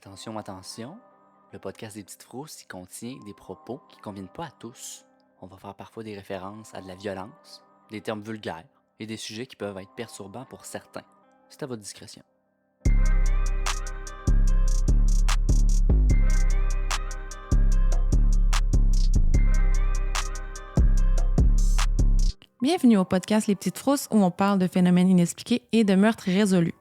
Attention, attention, le podcast des petites frousses y contient des propos qui ne conviennent pas à tous. On va faire parfois des références à de la violence, des termes vulgaires et des sujets qui peuvent être perturbants pour certains. C'est à votre discrétion. Bienvenue au podcast Les Petites Frousses où on parle de phénomènes inexpliqués et de meurtres résolus.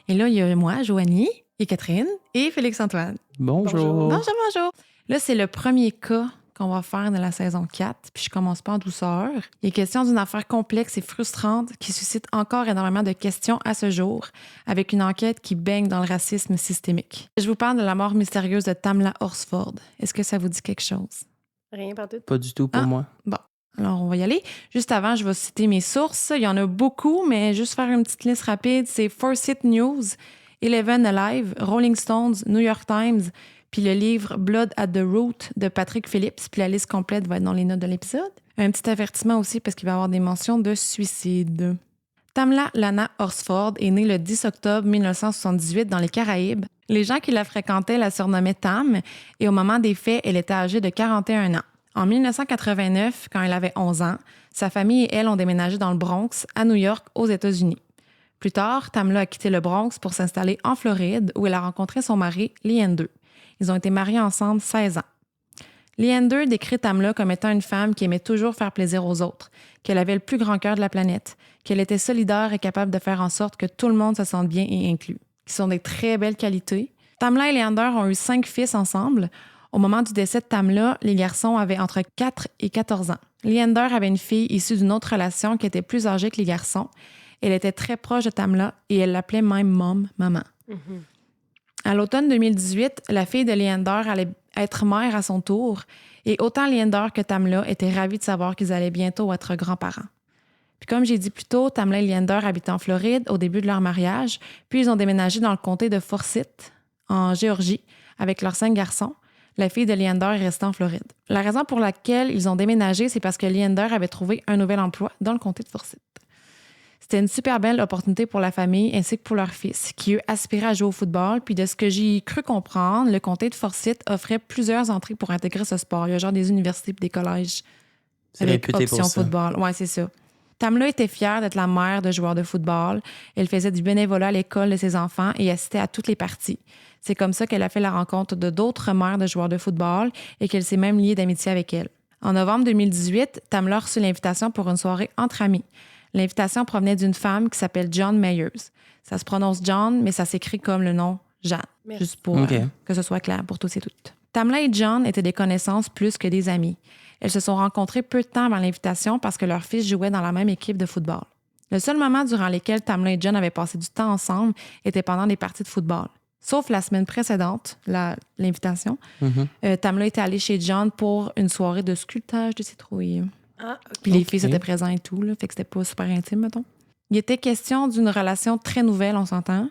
Et là, il y a moi, Joanie, et Catherine, et Félix-Antoine. Bonjour. Bonjour. Là, c'est le premier cas qu'on va faire de la saison 4, puis je commence pas en douceur. Il est question d'une affaire complexe et frustrante qui suscite encore énormément de questions à ce jour, avec une enquête qui baigne dans le racisme systémique. Je vous parle de la mort mystérieuse de Tamla Horsford. Est-ce que ça vous dit quelque chose? Rien partout. Pas du tout pour moi. Bon. Alors, on va y aller. Juste avant, je vais citer mes sources. Il y en a beaucoup, mais juste faire une petite liste rapide. C'est Forsyth News, Eleven Alive, Rolling Stones, New York Times, puis le livre Blood at the Root de Patrick Phillips. Puis la liste complète va être dans les notes de l'épisode. Un petit avertissement aussi parce qu'il va y avoir des mentions de suicide. Tamla Lana Horsford est née le 10 octobre 1978 dans les Caraïbes. Les gens qui la fréquentaient la surnommaient Tam et au moment des faits, elle était âgée de 41 ans. En 1989, quand elle avait 11 ans, sa famille et elle ont déménagé dans le Bronx, à New York, aux États-Unis. Plus tard, Tamla a quitté le Bronx pour s'installer en Floride, où elle a rencontré son mari, Leander. Ils ont été mariés ensemble 16 ans. Leander décrit Tamla comme étant une femme qui aimait toujours faire plaisir aux autres, qu'elle avait le plus grand cœur de la planète, qu'elle était solidaire et capable de faire en sorte que tout le monde se sente bien et inclus, qui sont des très belles qualités. Tamla et Leander ont eu 5 fils ensemble. Au moment du décès de Tamla, les garçons avaient entre 4 et 14 ans. Leander avait une fille issue d'une autre relation qui était plus âgée que les garçons. Elle était très proche de Tamla et elle l'appelait même maman. Mm-hmm. À l'automne 2018, la fille de Leander allait être mère à son tour et autant Leander que Tamla étaient ravis de savoir qu'ils allaient bientôt être grands-parents. Puis comme j'ai dit plus tôt, Tamla et Leander habitaient en Floride au début de leur mariage, puis ils ont déménagé dans le comté de Forsyth, en Géorgie, avec leurs 5 garçons. La fille de Leander est restée en Floride. La raison pour laquelle ils ont déménagé, c'est parce que Leander avait trouvé un nouvel emploi dans le comté de Forsyth. C'était une super belle opportunité pour la famille ainsi que pour leur fils, qui eux aspiraient à jouer au football. Puis de ce que j'ai cru comprendre, le comté de Forsyth offrait plusieurs entrées pour intégrer ce sport. Il y a genre des universités et des collèges C'est avec réputé option pour ça. football. Ouais, c'est ça. Tamla était fière d'être la mère de joueurs de football. Elle faisait du bénévolat à l'école de ses enfants et assistait à toutes les parties. C'est comme ça qu'elle a fait la rencontre de d'autres mères de joueurs de football et qu'elle s'est même liée d'amitié avec elles. En novembre 2018, Tamla a reçu l'invitation pour une soirée entre amis. L'invitation provenait d'une femme qui s'appelle John Mayers. Ça se prononce John, mais ça s'écrit comme le nom Jeanne, Merci. juste pour OK. que ce soit clair pour tous et toutes. Tamla et John étaient des connaissances plus que des amis. Elles se sont rencontrées peu de temps avant l'invitation parce que leur fils jouait dans la même équipe de football. Le seul moment durant lequel Tamla et John avaient passé du temps ensemble était pendant des parties de football. Sauf la semaine précédente, l'invitation, Tamla était allée chez John pour une soirée de sculptage de citrouilles. Ah, OK. Puis les filles étaient présentes et tout, là, fait que c'était pas super intime, mettons. Il était question d'une relation très nouvelle, on s'entend.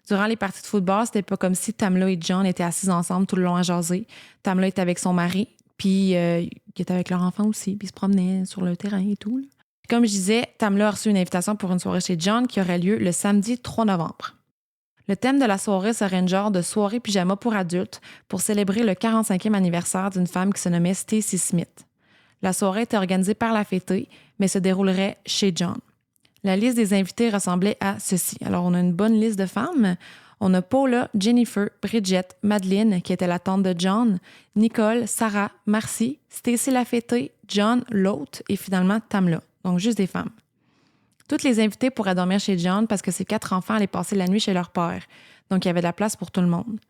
Durant les parties de football, c'était pas comme si Tamla et John étaient assis ensemble tout le long à jaser. Tamla était avec son mari, puis il était avec leur enfant aussi, puis ils se promenaient sur le terrain et tout, là. Comme je disais, Tamla a reçu une invitation pour une soirée chez John qui aurait lieu le samedi 3 novembre. Le thème de la soirée serait une genre de soirée pyjama pour adultes pour célébrer le 45e anniversaire d'une femme qui se nommait Stacy Smith. La soirée était organisée par la fêtée, mais se déroulerait chez John. La liste des invités ressemblait à ceci. Alors, on a une bonne liste de femmes. On a Paula, Jennifer, Bridget, Madeleine, qui était la tante de John, Nicole, Sarah, Marcy, Stacy la fêtée, John, l'autre, et finalement Tamla. Donc, juste des femmes. Toutes les invitées pourraient dormir chez John parce que ses 4 enfants allaient passer la nuit chez leur père. Donc, il y avait de la place pour tout le monde.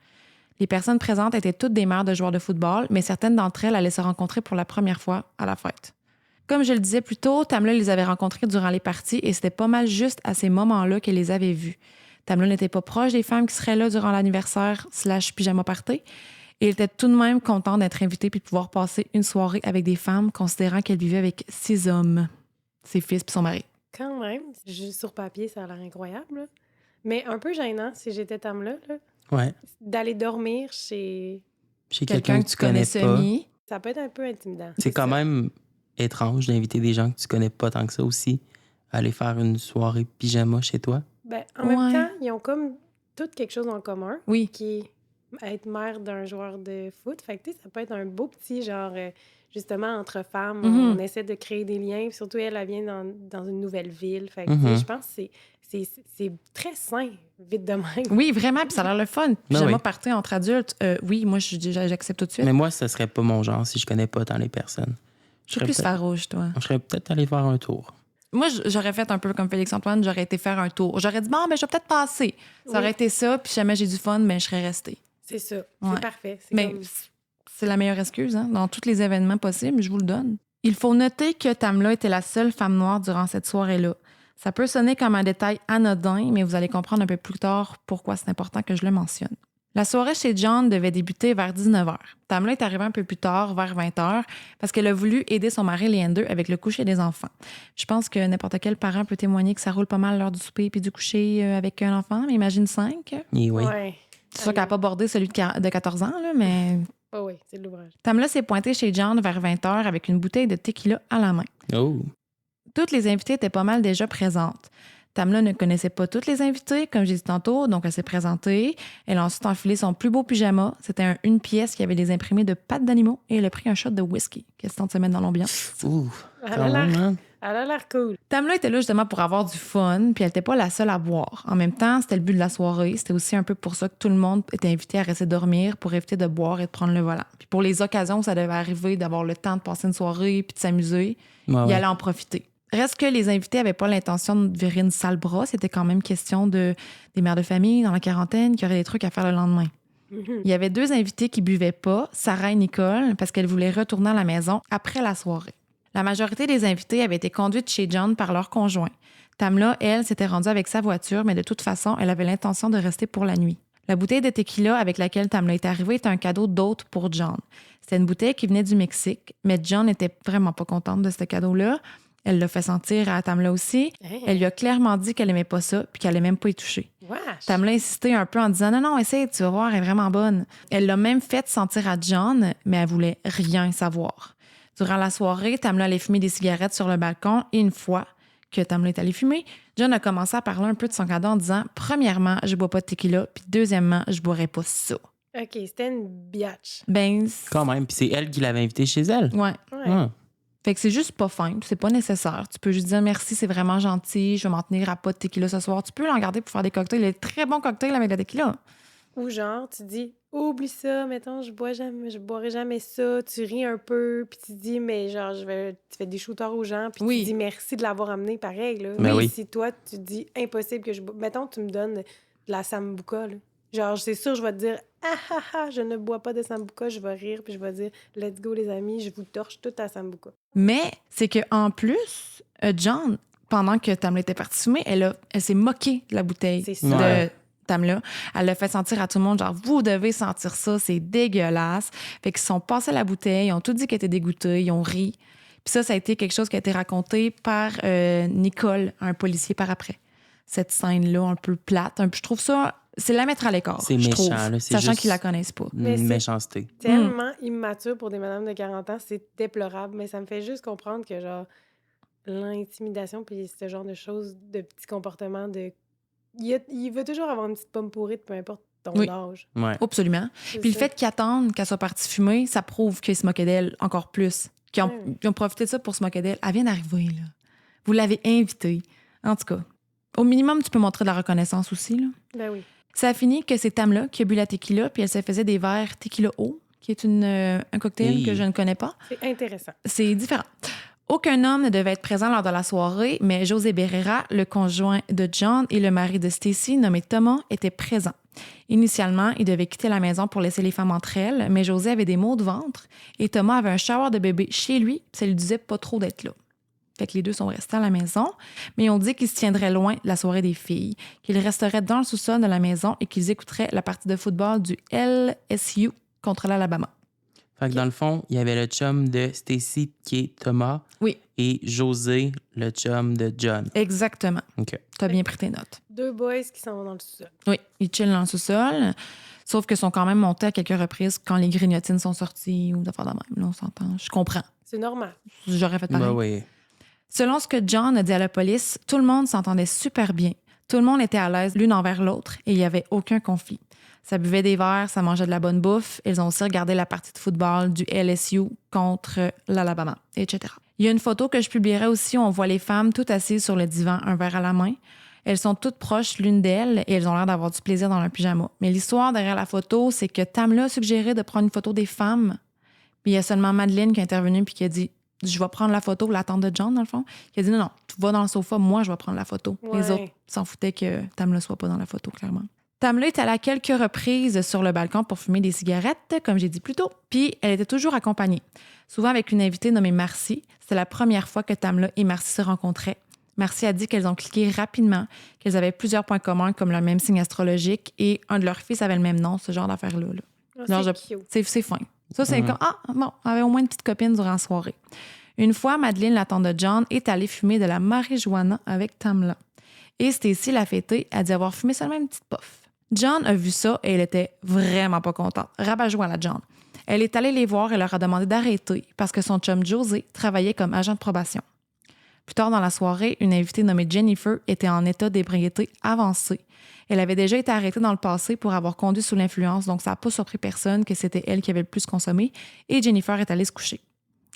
Les personnes présentes étaient toutes des mères de joueurs de football, mais certaines d'entre elles allaient se rencontrer pour la première fois à la fête. Comme je le disais plus tôt, Tamla les avait rencontrées durant les parties et c'était pas mal juste à ces moments-là qu'elle les avait vues. Tamla n'était pas proche des femmes qui seraient là durant l'anniversaire / pyjama party et elle était tout de même contente d'être invitée puis de pouvoir passer une soirée avec des femmes considérant qu'elle vivait avec 6 hommes, ses fils puis son mari. Quand même, juste sur papier, ça a l'air incroyable, là. Mais un peu gênant, si j'étais Tamla, là, Ouais. d'aller dormir chez... Chez quelqu'un que tu connais pas. semi. Ça peut être un peu intimidant. C'est quand ça. même étrange d'inviter des gens que tu connais pas tant que ça aussi à aller faire une soirée pyjama chez toi. Ben, en même Ouais. temps, ils ont comme tout quelque chose en commun Oui. qui est être mère d'un joueur de foot. Fait que, tu sais, ça peut être un beau petit genre, justement, entre femmes. Mhm. On essaie de créer des liens. Puis surtout, elle vient dans une nouvelle ville. Fait que, tu sais, Mhm. je pense que c'est très sain, vite de même. Oui, vraiment, puis ça a l'air le fun. Ben Pyjama oui. party entre adultes, oui, moi, j'accepte tout de suite. Mais moi, ça serait pas mon genre si je connais pas tant les personnes. Je suis plus farouche, toi. Je serais peut-être allé faire un tour. Moi, j'aurais fait un peu comme Félix-Antoine, j'aurais été faire un tour. J'aurais dit, bon, ben, je vais peut-être passer. Ça aurait Oui. été ça, puis si jamais j'ai du fun, ben, je serais restée. C'est ça. Ouais. C'est parfait. C'est Mais comme... c'est la meilleure excuse, hein? Dans tous les événements possibles, je vous le donne. Il faut noter que Tamla était la seule femme noire durant cette soirée-là. Ça peut sonner comme un détail anodin, mais vous allez comprendre un peu plus tard pourquoi c'est important que je le mentionne. La soirée chez John devait débuter vers 19h. Tamla est arrivée un peu plus tard, vers 20h, parce qu'elle a voulu aider son mari Leander avec le coucher des enfants. Je pense que n'importe quel parent peut témoigner que ça roule pas mal l'heure du souper puis du coucher avec un enfant, mais imagine 5. Et oui. Ouais. C'est sûr qu'elle n'a pas bordé celui de 14 ans, là, mais Oh oui, c'est de l'ouvrage. Tamla s'est pointée chez John vers 20h avec une bouteille de tequila à la main. Oh. Toutes les invitées étaient pas mal déjà présentes. Tamla ne connaissait pas toutes les invitées, comme j'ai dit tantôt, donc elle s'est présentée. Elle a ensuite enfilé son plus beau pyjama. C'était une pièce qui avait des imprimés de pattes d'animaux et elle a pris un shot de whisky. Question de se mettre dans l'ambiance. Ouh. Elle Quand a même, l'air hein? elle a l'air cool. Tamla était là justement pour avoir du fun, puis elle n'était pas la seule à boire. En même temps, c'était le but de la soirée. C'était aussi un peu pour ça que tout le monde était invité à rester dormir pour éviter de boire et de prendre le volant. Puis pour les occasions où ça devait arriver d'avoir le temps de passer une soirée puis de s'amuser, Ouais, il ouais. allait en profiter. Reste que les invités n'avaient pas l'intention de virer une sale brosse. C'était quand même question des mères de famille dans la quarantaine qui auraient des trucs à faire le lendemain. Mhm. Il y avait 2 invités qui buvaient pas, Sarah et Nicole, parce qu'elles voulaient retourner à la maison après la soirée. La majorité des invités avaient été conduites chez John par leur conjoint. Tamla, elle, s'était rendue avec sa voiture, mais de toute façon, elle avait l'intention de rester pour la nuit. La bouteille de tequila avec laquelle Tamla est arrivée était un cadeau d'hôte pour John. C'était une bouteille qui venait du Mexique, mais John n'était vraiment pas contente de ce cadeau-là. Elle l'a fait sentir à Tamla aussi. Hein? Elle lui a clairement dit qu'elle aimait pas ça puis qu'elle allait même pas y toucher. Wesh! Tamla a insisté un peu en disant non, essaye, tu vas voir, elle est vraiment bonne. Elle l'a même fait sentir à John, mais elle voulait rien savoir. Durant la soirée, Tamla allait fumer des cigarettes sur le balcon et une fois que Tamla est allée fumer, John a commencé à parler un peu de son cadeau en disant premièrement, je bois pas de tequila, puis deuxièmement, je boirais pas ça. OK, c'était une biatch. Ben, Quand même. Puis c'est elle qui l'avait invité chez elle. ouais. Ouais. Ah. Fait que c'est juste pas fin, c'est pas nécessaire. Tu peux juste dire merci, c'est vraiment gentil, je vais m'en tenir à pas de tequila ce soir. Tu peux l'en garder pour faire des cocktails. Il y a des très bons cocktails avec la tequila. Ou genre, tu dis, oublie ça, mettons, je boirai jamais ça. Tu ris un peu, puis tu dis, mais genre, tu fais des shooters aux gens, puis Oui. tu dis merci de l'avoir amené pareil, là. Ben oui. Si toi, tu dis impossible que mettons, tu me donnes de la sambuca, là. Genre, c'est sûr, je vais te dire, je ne bois pas de sambuca, je vais rire, puis je vais dire, let's go, les amis, je vous torche toute ta sambuca. Mais c'est que en plus, John, pendant que Tamla était partie fumer, elle s'est moquée de la bouteille C'est ça. de Ouais. Tamla. Elle l'a fait sentir à tout le monde, genre, vous devez sentir ça, c'est dégueulasse. Fait qu'ils se sont passés la bouteille, ils ont tout dit qu'ils étaient dégoûtés, ils ont ri. Puis ça a été quelque chose qui a été raconté par Nicole, un policier par après. Cette scène-là, un peu plate. Je trouve ça, c'est la mettre à l'écart. C'est je méchant, trouve, là, c'est sachant juste- qu'ils la connaissent pas. Mais Une c'est- méchanceté. Tellement immature pour des madames de 40 ans, c'est déplorable, mais ça me fait juste comprendre que, genre, l'intimidation puis ce genre de choses, de petits comportements, il veut toujours avoir une petite pomme pourrite, peu importe ton Oui. âge. Ouais. Absolument. C'est Puis le ça. fait qu'ils attendent qu'elle soit partie fumer, ça prouve qu'ils se moquaient d'elle encore plus. Qu'ils ont, Ouais. ils ont profité de ça pour se moquer d'elle. Elle vient d'arriver, là. Vous l'avez invitée. En tout cas, au minimum, tu peux montrer de la reconnaissance aussi, là. Ben oui. Ça a fini que c'est Tamla qui a bu la tequila, puis elle se faisait des verres tequila eau, qui est un cocktail Hey. que je ne connais pas. C'est intéressant. C'est différent. Aucun homme ne devait être présent lors de la soirée, mais José Berrera, le conjoint de John et le mari de Stacy, nommé Thomas, étaient présents. Initialement, il devait quitter la maison pour laisser les femmes entre elles, mais José avait des maux de ventre et Thomas avait un shower de bébé chez lui, puis ça lui disait pas trop d'être là. Fait que les deux sont restés à la maison, mais on dit qu'ils se tiendraient loin de la soirée des filles, qu'ils resteraient dans le sous-sol de la maison et qu'ils écouteraient la partie de football du LSU contre l'Alabama. Fait que dans le fond, il y avait le chum de Stacy qui est Thomas. Oui. Et José, le chum de John. Exactement. OK. T'as bien pris tes notes. 2 boys qui sont dans le sous-sol. Oui, ils chillent dans le sous-sol, sauf qu'ils sont quand même montés à quelques reprises quand les grignotines sont sorties ou d'affaires de même. Là, on s'entend. Je comprends. C'est normal. J'aurais fait pareil. Ben oui. Selon ce que John a dit à la police, tout le monde s'entendait super bien. Tout le monde était à l'aise l'une envers l'autre et il n'y avait aucun conflit. Ça buvait des verres, ça mangeait de la bonne bouffe. Elles ont aussi regardé la partie de football du LSU contre l'Alabama, etc. Il y a une photo que je publierai aussi où on voit les femmes toutes assises sur le divan, un verre à la main. Elles sont toutes proches l'une d'elles et elles ont l'air d'avoir du plaisir dans leur pyjama. Mais l'histoire derrière la photo, c'est que Tamla a suggéré de prendre une photo des femmes. Puis il y a seulement Madeleine qui est intervenue puis qui a dit « Je vais prendre la photo », la tante de John, dans le fond. Qui a dit « Non, tu vas dans le sofa, moi, je vais prendre la photo. Ouais. Les autres s'en foutaient que Tamla soit pas dans la photo, clairement. Tamla est allée à quelques reprises sur le balcon pour fumer des cigarettes, comme j'ai dit plus tôt. Puis elle était toujours accompagnée, souvent avec une invitée nommée Marcy. C'était la première fois que Tamla et Marcy se rencontraient. Marcy a dit qu'elles ont cliqué rapidement, qu'elles avaient plusieurs points communs comme le même signe astrologique et un de leurs fils avait le même nom, ce genre d'affaires-là. Ah, Genre, c'est cute. c'est fin. Ça, c'est comme, bon, on avait au moins une petite copine durant la soirée. Une fois, Madeleine, la tante de John, est allée fumer de la marijuana avec Tamla. Et Stacy, la fêtée, a dit avoir fumé seulement une petite puff. John a vu ça et elle était vraiment pas contente. Rabat-joie, la John. Elle est allée les voir et leur a demandé d'arrêter parce que son chum José travaillait comme agent de probation. Plus tard dans la soirée, une invitée nommée Jennifer était en état d'ébriété avancé. Elle avait déjà été arrêtée dans le passé pour avoir conduit sous l'influence, donc ça n'a pas surpris personne que c'était elle qui avait le plus consommé, et Jennifer est allée se coucher.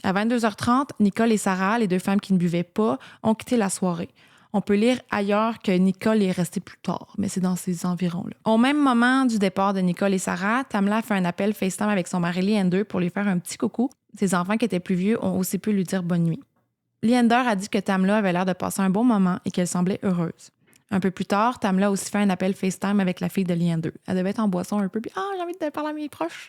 À 22h30, Nicole et Sarah, les deux femmes qui ne buvaient pas, ont quitté la soirée. On peut lire ailleurs que Nicole est restée plus tard, mais c'est dans ces environs-là. Au même moment du départ de Nicole et Sarah, Tamla fait un appel FaceTime avec son mari Leander pour lui faire un petit coucou. Ses enfants qui étaient plus vieux ont aussi pu lui dire bonne nuit. Leander a dit que Tamla avait l'air de passer un bon moment et qu'elle semblait heureuse. Un peu plus tard, Tamla a aussi fait un appel FaceTime avec la fille de Leander. Elle devait être en boisson un peu, puis j'ai envie de parler à mes proches.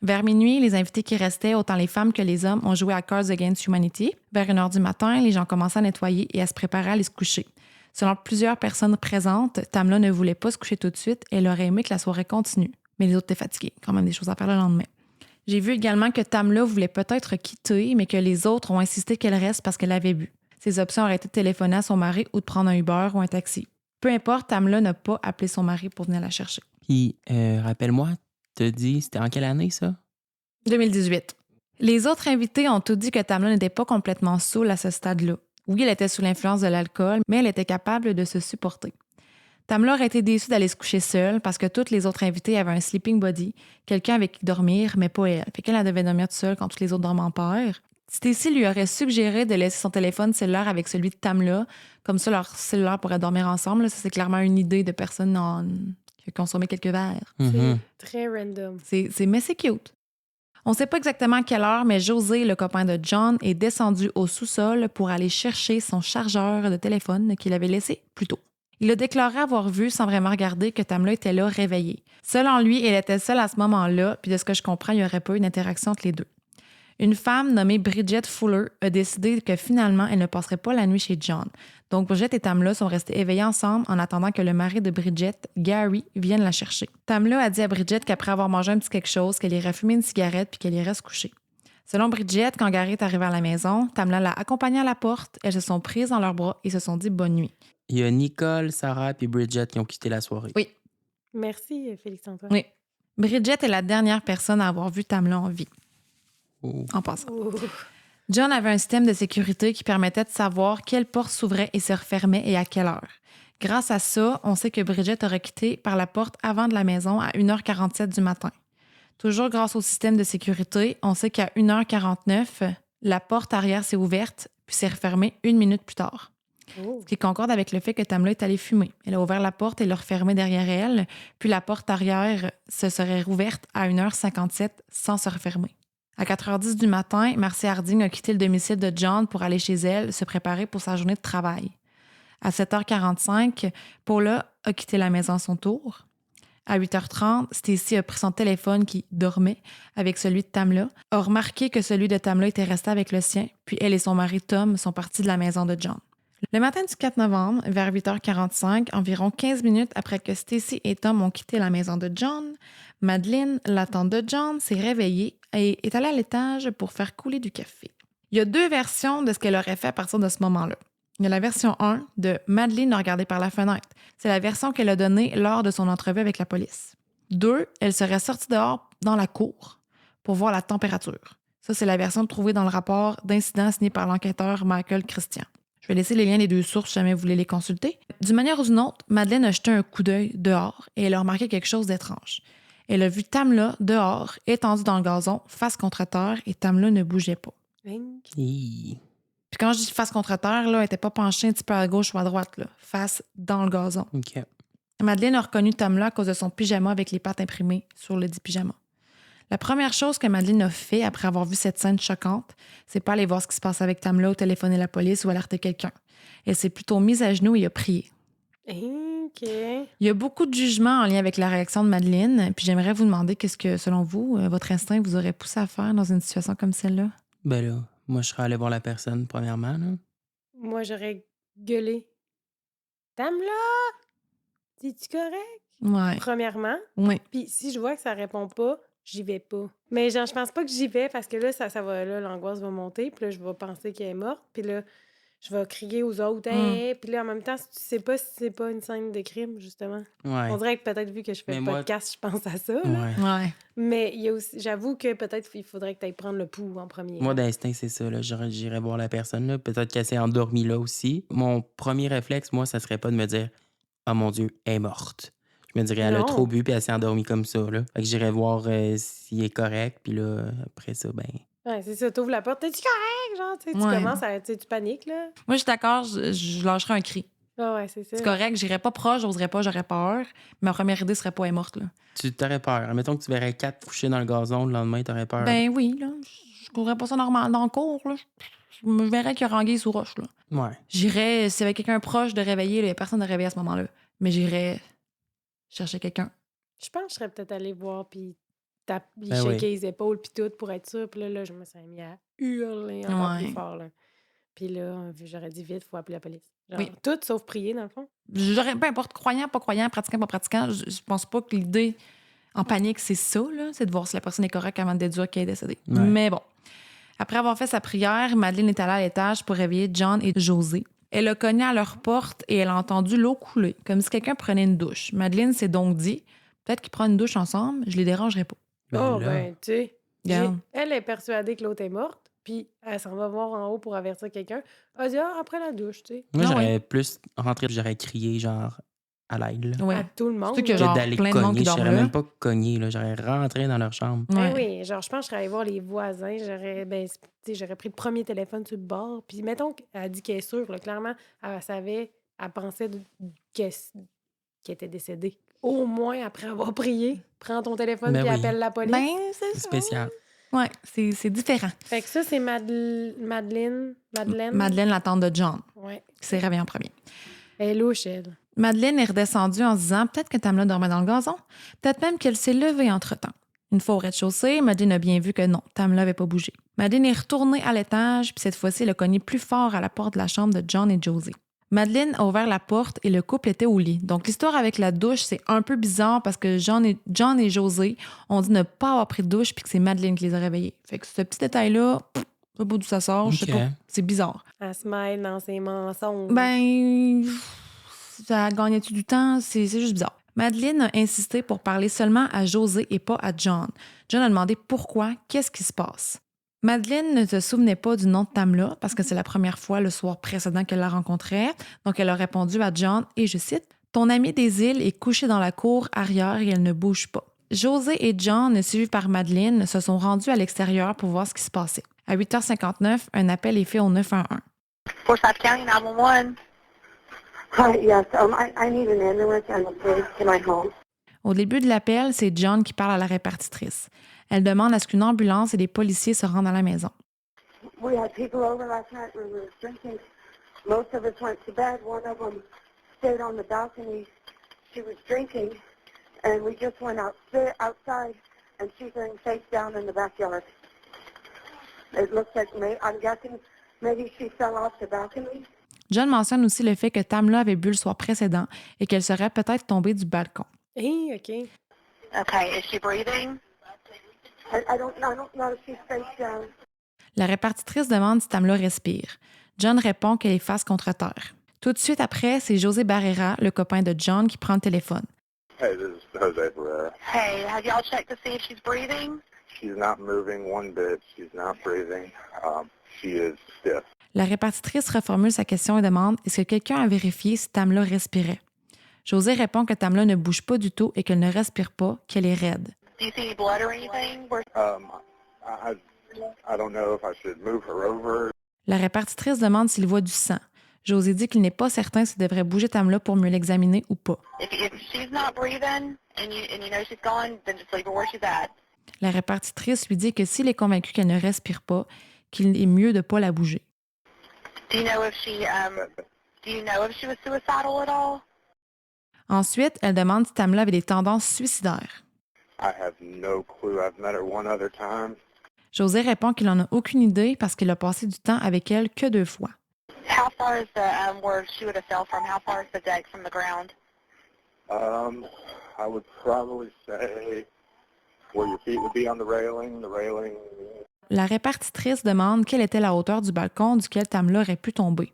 Vers minuit, les invités qui restaient, autant les femmes que les hommes, ont joué à Cards Against Humanity. Vers 1h du matin, les gens commençaient à nettoyer et à se préparer à aller se coucher. Selon plusieurs personnes présentes, Tamla ne voulait pas se coucher tout de suite et elle aurait aimé que la soirée continue. Mais les autres étaient fatigués, quand même des choses à faire le lendemain. J'ai vu également que Tamla voulait peut-être quitter, mais que les autres ont insisté qu'elle reste parce qu'elle avait bu. Ses options auraient été de téléphoner à son mari ou de prendre un Uber ou un taxi. Peu importe, Tamla n'a pas appelé son mari pour venir la chercher. Puis, rappelle-moi, t'as dit, c'était en quelle année, ça? 2018. Les autres invités ont tout dit que Tamla n'était pas complètement saoule à ce stade-là. Oui, elle était sous l'influence de l'alcool, mais elle était capable de se supporter. Tamla aurait été déçue d'aller se coucher seule parce que toutes les autres invités avaient un sleeping buddy, quelqu'un avec qui dormir, mais pas elle. Fait qu'elle devait dormir toute seule quand tous les autres dorment en paire. Stacy lui aurait suggéré de laisser son téléphone cellulaire avec celui de Tamla, comme ça leur cellulaire pourrait dormir ensemble. Ça, c'est clairement une idée de personne qui a consommé quelques verres. Mhm. C'est très random. Mais c'est cute. On ne sait pas exactement à quelle heure, mais José, le copain de John, est descendu au sous-sol pour aller chercher son chargeur de téléphone qu'il avait laissé plus tôt. Il a déclaré avoir vu, sans vraiment regarder, que Tamla était là, réveillée. Selon lui, elle était seule à ce moment-là, puis de ce que je comprends, il n'y aurait pas eu d'interaction entre les deux. Une femme nommée Bridget Fuller a décidé que finalement, elle ne passerait pas la nuit chez John. Donc, Bridget et Tamla sont restés éveillés ensemble en attendant que le mari de Bridget, Gary, vienne la chercher. Tamla a dit à Bridget qu'après avoir mangé un petit quelque chose, qu'elle irait fumer une cigarette puis qu'elle irait se coucher. Selon Bridget, quand Gary est arrivé à la maison, Tamla l'a accompagnée à la porte, elles se sont prises dans leurs bras et se sont dit bonne nuit. Il y a Nicole, Sarah et Bridget qui ont quitté la soirée. Oui. Merci, Félix-Antoine. Oui. Bridget est la dernière personne à avoir vu Tamla en vie. Oh. En passant. Oh. John avait un système de sécurité qui permettait de savoir quelle porte s'ouvrait et se refermait et à quelle heure. Grâce à ça, on sait que Bridget aurait quitté par la porte avant de la maison à 1h47 du matin. Toujours grâce au système de sécurité, on sait qu'à 1h49, la porte arrière s'est ouverte puis s'est refermée 1 minute plus tard. Oh. Ce qui concorde avec le fait que Tamla est allée fumer. Elle a ouvert la porte et l'a refermée derrière elle, puis la porte arrière se serait rouverte à 1h57 sans se refermer. À 4h10 du matin, Marcy Harding a quitté le domicile de John pour aller chez elle se préparer pour sa journée de travail. À 7h45, Paula a quitté la maison à son tour. À 8h30, Stacy a pris son téléphone qui dormait avec celui de Tamla, a remarqué que celui de Tamla était resté avec le sien, puis elle et son mari Tom sont partis de la maison de John. Le matin du 4 novembre, vers 8h45, environ 15 minutes après que Stacy et Tom ont quitté la maison de John, Madeleine, la tante de John, s'est réveillée et est allée à l'étage pour faire couler du café. Il y a 2 versions de ce qu'elle aurait fait à partir de ce moment-là. Il y a la version 1 de Madeleine a regardé par la fenêtre. C'est la version qu'elle a donnée lors de son entrevue avec la police. 2, elle serait sortie dehors dans la cour pour voir la température. Ça, c'est la version trouvée dans le rapport d'incident signé par l'enquêteur Michael Christian. Je vais laisser les liens des 2 sources si jamais vous voulez les consulter. D'une manière ou d'une autre, Madeleine a jeté un coup d'œil dehors et elle a remarqué quelque chose d'étrange. Elle a vu Tamla dehors, étendue dans le gazon, face contre terre, et Tamla ne bougeait pas. Hi. Puis quand je dis face contre terre, là, elle n'était pas penchée un petit peu à gauche ou à droite, là, face dans le gazon. OK. Madeleine a reconnu Tamla à cause de son pyjama avec les pattes imprimées sur le dit pyjama. La première chose que Madeleine a fait après avoir vu cette scène choquante, c'est pas aller voir ce qui se passe avec Tamla ou téléphoner la police ou alerter quelqu'un. Elle s'est plutôt mise à genoux et a prié. OK. Il y a beaucoup de jugements en lien avec la réaction de Madeleine, puis j'aimerais vous demander qu'est-ce que, selon vous, votre instinct vous aurait poussé à faire dans une situation comme celle-là? Ben là, moi, je serais allé voir la personne, premièrement. Là. Moi, j'aurais gueulé. Tamla! Es-tu correct? Ouais. Premièrement. Oui. Puis si je vois que ça répond pas, j'y vais pas. Mais genre, je pense pas que j'y vais parce que là, ça va, là, l'angoisse va monter. Puis là, je vais penser qu'elle est morte. Puis là, je vais crier aux autres. Hey! Puis là, en même temps, si tu sais pas si c'est pas une scène de crime, justement. Ouais. On dirait que peut-être vu que je fais Mais le moi- podcast, je pense à ça. Là. Ouais. Ouais. Mais il y a aussi, j'avoue que peut-être il faudrait que tu ailles prendre le pouls en premier. Moi, là. d'instinct, c'est ça. Là. J'irais voir la personne. Là. Peut-être qu'elle s'est endormie là aussi. Mon premier réflexe, moi, ça serait pas de me dire « Oh mon Dieu, elle est morte ». Je me dirais « Elle a Non. trop bu puis elle s'est endormie comme ça. » Là. Fait que j'irais voir s'il est correct. Puis là, après ça, ben... Ouais, c'est ça, t'ouvres la porte, t'es-tu correct? Genre, tu sais, tu Ouais. commences à, tu sais, tu paniques, là. Moi, je suis d'accord, je lâcherais un cri. Ah ouais, c'est ça. C'est correct, j'irais pas proche, j'oserais pas, j'aurais peur. Ma première idée serait pas elle est morte, là. Tu t'aurais peur. Admettons que tu verrais 4 couchés dans le gazon, le lendemain, t'aurais peur. Ben oui, là. Je courrais pas ça normal dans le cours, là. Je me verrais qu'il y a anguille sous roche, là. Ouais. J'irais, s'il y avait quelqu'un proche de réveiller, il y a personne de réveiller à ce moment-là. Mais j'irais chercher quelqu'un. Je pense que je serais peut-être allée voir, puis lui Ben shaker oui. les épaules, puis tout, pour être sûre. Puis là, je me serais mis à hurler encore Ouais. plus fort, là. Puis là, j'aurais dit vite, faut appeler la police. Genre, Oui. tout sauf prier, dans le fond. J'aurais, peu importe, croyant, pas pratiquant, pas pratiquant, je pense pas que l'idée en panique, c'est ça, là. C'est de voir si la personne est correcte avant de déduire qu'elle est décédée. Ouais. Mais bon. Après avoir fait sa prière, Madeleine est allée à l'étage pour réveiller John et José. Elle a cogné à leur porte et elle a entendu l'eau couler, comme si quelqu'un prenait une douche. Madeleine s'est donc dit, peut-être qu'ils prennent une douche ensemble, je les dérangerai pas. Oh, là, ben, tu sais. Regarde. Elle est persuadée que l'autre est morte, puis elle s'en va voir en haut pour avertir quelqu'un. Elle dit, ah, après la douche, tu sais. moi, Ah j'aurais plus rentré, j'aurais crié, genre, à l'aide. Là. Ouais. À tout le monde. Surtout que là. genre, Que d'aller plein de monde cogner. qui Je dort serais là. même pas cogné, là. J'aurais rentré dans leur chambre. Ben Ouais. oui, genre, je pense que je serais allée voir les voisins. J'aurais pris le premier téléphone sur le bord. Puis, mettons qu'elle dit qu'elle est sûre, là, clairement, elle savait, elle pensait qu'elle était décédée. Au moins, après avoir prié, prends ton téléphone Ben puis oui. appelle la police. Ben, c'est C'est ça. spécial. Ouais, c'est différent. Fait que ça, c'est Madeleine. Madeleine, la tante de John, Ouais. qui s'est réveillée en premier. Elle est louche, elle. Madeleine est redescendue en se disant peut-être que Tamla dormait dans le gazon, peut-être même qu'elle s'est levée entre-temps. Une fois au rez-de-chaussée, Madeleine a bien vu que non, Tamla n'avait pas bougé. Madeleine est retournée à l'étage, puis cette fois-ci, elle a cogné plus fort à la porte de la chambre de John et Josie. Madeleine a ouvert la porte et le couple était au lit. Donc, l'histoire avec la douche, c'est un peu bizarre parce que John et José ont dit ne pas avoir pris de douche puis que c'est Madeleine qui les a réveillés. Fait que ce petit détail-là, je sais pas d'où ça sort, je sais Ok. pas. C'est bizarre. Elle se mêle dans ses mensonges. Ben, ça gagnait-tu du temps? C'est juste bizarre. Madeleine a insisté pour parler seulement à José et pas à John. John a demandé pourquoi, qu'est-ce qui se passe. Madeleine ne se souvenait pas du nom de Tamla parce que c'est la première fois le soir précédent qu'elle la rencontrait. Donc, elle a répondu à John, et je cite, « Ton amie des îles est couchée dans la cour arrière et elle ne bouge pas. » José et John, suivis par Madeleine, se sont rendus à l'extérieur pour voir ce qui se passait. À 8h59, un appel est fait au 911. Forsyth County 911. Hi, yes. I need an ambulance and a police to my home. Au début de l'appel, c'est John qui parle à la répartitrice. Elle demande à ce qu'une ambulance et des policiers se rendent à la maison. We had people over last night. We were drinking. Most of us went to bed. One of them stayed on the balcony. She was drinking, and we just went outside, and she's laying face down in the backyard. It looks like I'm guessing maybe she fell off the balcony. John mentionne aussi le fait que Tamla avait bu le soir précédent et qu'elle serait peut-être tombée du balcon. Hé, OK. Okay, is she breathing? I don't know if she's face down. La répartitrice demande si Tamla respire. John répond qu'elle est face contre terre. Tout de suite après, c'est José Barrera, le copain de John, qui prend le téléphone. Hey, this is Jose Barrera. Hey, have y'all checked to see if she's breathing? She's not moving one bit. She's not breathing. She is stiff. La répartitrice reformule sa question et demande « Est-ce que quelqu'un a vérifié si Tamla respirait? » José répond que Tamla ne bouge pas du tout et qu'elle ne respire pas, qu'elle est raide. Do you see any blood or anything? I don't know if I should move her over. La répartitrice demande s'il voit du sang. José dit qu'il n'est pas certain s'il devrait bouger Tamla pour mieux l'examiner ou pas. If she's not breathing and you know she's gone, then just leave her where she's at. La répartitrice lui dit que s'il est convaincu qu'elle ne respire pas, qu'il est mieux de ne pas la bouger. Do you know if she was suicidal at all? Ensuite, elle demande si Tamla avait des tendances suicidaires. I have no clue. I've met her one other time. José répond qu'il n'en a aucune idée parce qu'il a passé du temps avec elle que 2 fois. How far is the where she would have fell from? How far is the deck from the ground? I would probably say where your feet would be on the railing. The railing. La répartitrice demande quelle était la hauteur du balcon duquel Tamla aurait pu tomber.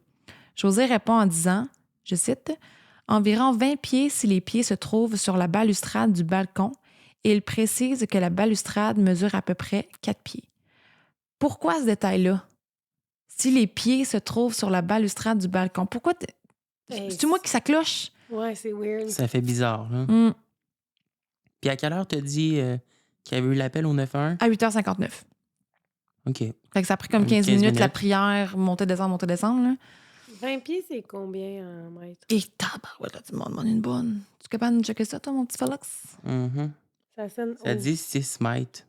José répond en disant, je cite, « Environ 20 pieds si les pieds se trouvent sur la balustrade du balcon et il précise que la balustrade mesure à peu près 4 pieds. » Pourquoi ce détail-là? Si les pieds se trouvent sur la balustrade du balcon, pourquoi... C'est-tu moi qui ça cloche? Ouais, c'est weird. Ça fait bizarre, là. Mm. Puis à quelle heure t'as dit qu'il y avait eu l'appel au 911? À 8h59. OK. Fait que ça a pris comme 15 minutes, la prière, monter, descendre, là. 20 pieds, c'est combien en mètres? Et tabarouette, là, tu m'en demandes une bonne. Tu es capable de checker ça, toi, mon petit Félix? Mhm. Ça sonne Ça haut. dit 6 mètres.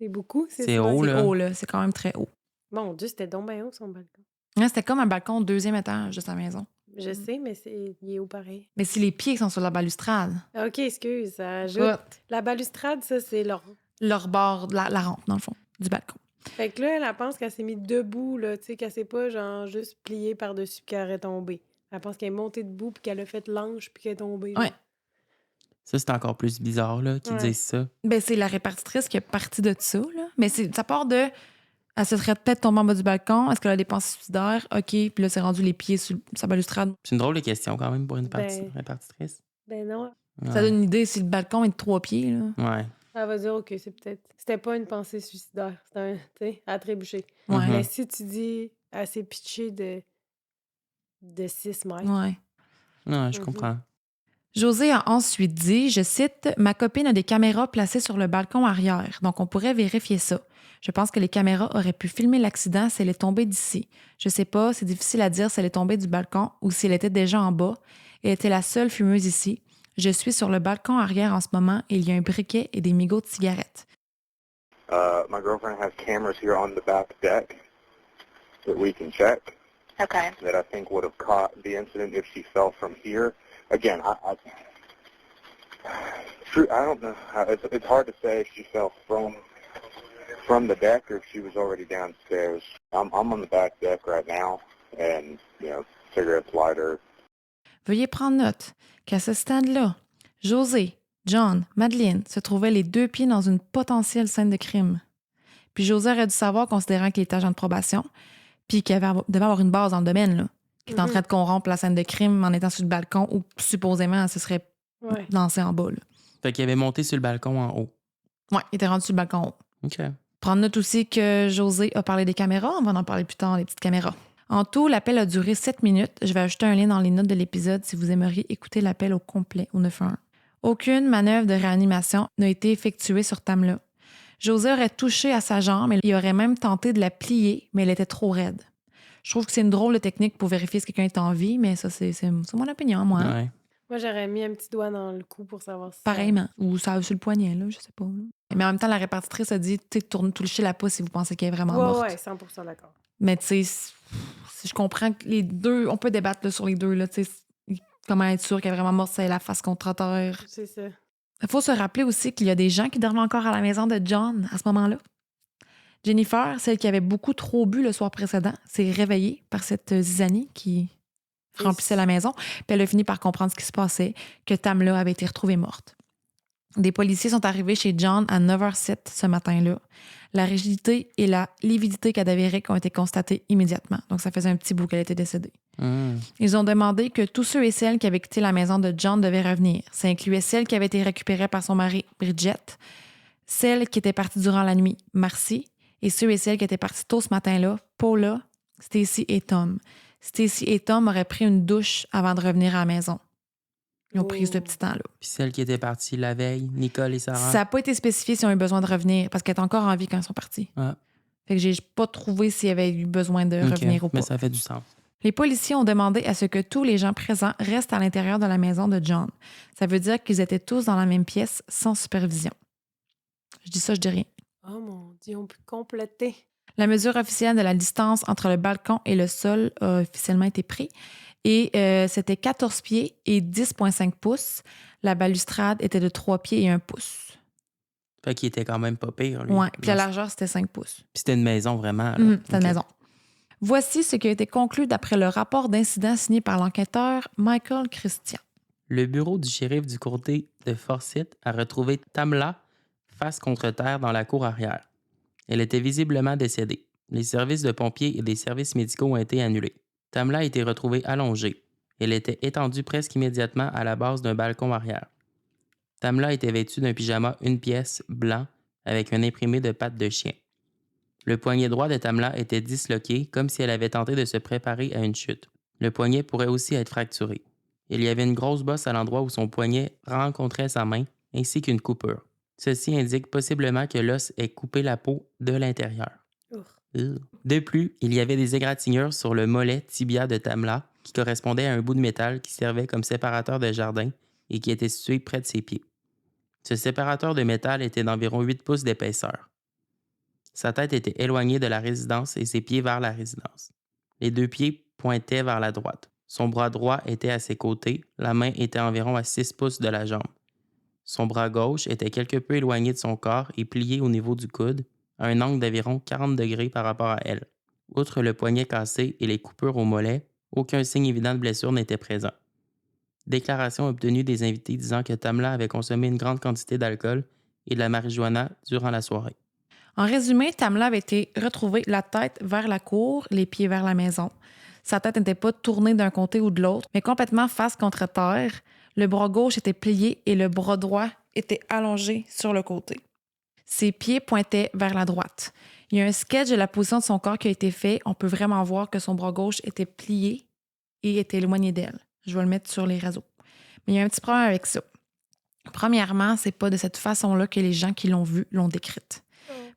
C'est beaucoup, C'est haut, C'est là. haut, là. C'est quand même très haut. Mon Dieu, c'était donc bien haut, son balcon. Ouais, c'était comme un balcon au 2e étage de sa maison. Je sais, mais il est haut pareil. Mais si les pieds sont sur la balustrade, OK, excuse, ça ajoute. écoute, La balustrade, ça, c'est leur... leur bord, la rampe, dans le fond, du balcon. Fait que là, elle pense qu'elle s'est mise debout, là, tu sais, qu'elle s'est pas, genre, juste pliée par-dessus puis qu'elle est tombée. Elle pense qu'elle est montée debout puis qu'elle a fait l'ange puis qu'elle est tombée. Ouais. genre. Ça, c'est encore plus bizarre, là, qu'ils Ouais. disent ça. Ben, c'est la répartitrice qui est partie de ça, là. Mais ça part de... Elle se serait peut-être tombée en bas du balcon. Est-ce qu'elle a des pensées suicidaires? OK. Puis là, c'est rendu les pieds sur sa balustrade. C'est une drôle de question, quand même, pour une Ben- répartitrice. Ben non, Ouais. Ça donne une idée si le balcon est de 3 pieds, là. Ouais. elle va dire, OK, c'est peut-être... C'était pas une pensée suicidaire. C'était un, tu sais, à trébucher. Ouais. Mais si tu dis, elle s'est pitchée de 6 mètres. Ouais. Ouais, je Mhm. comprends. José a ensuite dit, je cite, « Ma copine a des caméras placées sur le balcon arrière, donc on pourrait vérifier ça. Je pense que les caméras auraient pu filmer l'accident si elle est tombée d'ici. Je sais pas, c'est difficile à dire si elle est tombée du balcon ou si elle était déjà en bas. Elle était la seule fumeuse ici. Je suis sur le balcon arrière en ce moment et il y a un briquet et des migots de cigarettes. My girlfriend has cameras here on the back deck that we can check Okay. that I think would have caught the incident if she fell from here. Again, true. I don't know. It's hard to say if she fell from the deck or if she was already downstairs. I'm on the back deck right now, and cigarettes, lighter. Veuillez prendre note qu'à ce stade-là, José, John, Madeleine se trouvaient les 2 pieds dans une potentielle scène de crime. Puis José aurait dû savoir, considérant qu'il était agent de probation, puis qu'il devait avoir une base dans le domaine, là, qui est en train de corrompre la scène de crime en étant sur le balcon ou supposément elle se serait Ouais. lancée en bas. Là. Fait qu'il avait monté sur le balcon en haut. Ouais, il était rendu sur le balcon en haut. OK. Prendre note aussi que José a parlé des caméras. On va en parler plus tard, les petites caméras. En tout, l'appel a duré 7 minutes. Je vais ajouter un lien dans les notes de l'épisode si vous aimeriez écouter l'appel au complet au 911. Aucune manœuvre de réanimation n'a été effectuée sur Tamla. José aurait touché à sa jambe et il aurait même tenté de la plier, mais elle était trop raide. Je trouve que c'est une drôle de technique pour vérifier si quelqu'un est en vie, mais ça, c'est mon opinion, moi. Ouais. Moi, j'aurais mis un petit doigt dans le cou pour savoir si... Pareillement. Ou ça sur le poignet, là, je sais pas. Là. Mais en même temps, la répartitrice a dit, tu sais, touchez la pouce si vous pensez qu'elle est vraiment morte. Ouais, 100% d'accord. Mais tu sais, si je comprends que les deux, on peut débattre là, sur les deux, là, tu sais, comment être sûr qu'elle est vraiment morte, c'est la face contre terre. C'est ça. Il faut se rappeler aussi qu'il y a des gens qui dorment encore à la maison de John à ce moment-là. Jennifer, celle qui avait beaucoup trop bu le soir précédent, s'est réveillée par cette zizanie qui remplissait la maison. Puis elle a fini par comprendre ce qui se passait, que Tamla avait été retrouvée morte. Des policiers sont arrivés chez John à 9h07 ce matin-là. La rigidité et la lividité cadavérique ont été constatées immédiatement. Donc, ça faisait un petit bout qu'elle était décédée. Ils ont demandé que tous ceux et celles qui avaient quitté la maison de John devaient revenir. Ça incluait celle qui avait été récupérée par son mari, Bridget, Celles qui étaient parties durant la nuit, Marcy, et ceux et celles qui étaient partis tôt ce matin-là, Paula, Stacy et Tom. Stacy et Tom auraient pris une douche avant de revenir à la maison. Ils ont pris ce petit temps-là. Puis celle qui était partie la veille, Nicole et Sarah. Ça n'a pas été spécifié s'ils ont eu besoin de revenir parce qu'elle est encore en vie quand ils sont partis. Ah. Fait que j'ai pas trouvé s'il y avait eu besoin de OK, revenir ou pas. mais ça fait du sens. Les policiers ont demandé à ce que tous les gens présents restent à l'intérieur de la maison de John. Ça veut dire qu'ils étaient tous dans la même pièce sans supervision. Je dis ça, je dis rien. Oh mon Dieu, on peut compléter. La mesure officielle de la distance entre le balcon et le sol a officiellement été prise. Et c'était 14 pieds et 10,5 pouces. La balustrade était de 3 pieds et 1 pouce. Fait qu'il était quand même pas pire, lui. Oui, puis la largeur, c'était 5 pouces. Puis c'était une maison, vraiment. C'était une maison. Voici ce qui a été conclu d'après le rapport d'incident signé par l'enquêteur Michael Christian. Le bureau du shérif du comté de Forsyth a retrouvé Tamla face contre terre dans la cour arrière. Elle était visiblement décédée. Les services de pompiers et des services médicaux ont été annulés. Tamla a été retrouvée allongée. Elle était étendue presque immédiatement à la base d'un balcon arrière. Tamla était vêtue d'un pyjama une pièce blanc avec un imprimé de pattes de chien. Le poignet droit de Tamla était disloqué comme si elle avait tenté de se préparer à une chute. Le poignet pourrait aussi être fracturé. Il y avait une grosse bosse à l'endroit où son poignet rencontrait sa main, ainsi qu'une coupure. Ceci indique possiblement que l'os ait coupé la peau de l'intérieur. De plus, il y avait des égratignures sur le mollet tibia de Tamla qui correspondait à un bout de métal qui servait comme séparateur de jardin et qui était situé près de ses pieds. Ce séparateur de métal était d'environ 8 pouces d'épaisseur. Sa tête était éloignée de la résidence et ses pieds vers la résidence. Les 2 pieds pointaient vers la droite. Son bras droit était à ses côtés, la main était environ à 6 pouces de la jambe. Son bras gauche était quelque peu éloigné de son corps et plié au niveau du coude, à un angle d'environ 40 degrés par rapport à elle. Outre le poignet cassé et les coupures au mollet, aucun signe évident de blessure n'était présent. Déclaration obtenue des invités disant que Tamla avait consommé une grande quantité d'alcool et de la marijuana durant la soirée. En résumé, Tamla avait été retrouvée la tête vers la cour, les pieds vers la maison. Sa tête n'était pas tournée d'un côté ou de l'autre, mais complètement face contre terre. Le bras gauche était plié et le bras droit était allongé sur le côté. Ses pieds pointaient vers la droite. Il y a un sketch de la position de son corps qui a été fait. On peut vraiment voir que son bras gauche était plié et était éloigné d'elle. Je vais le mettre sur les réseaux. Mais il y a un petit problème avec ça. Premièrement, c'est pas de cette façon-là que les gens qui l'ont vue l'ont décrite.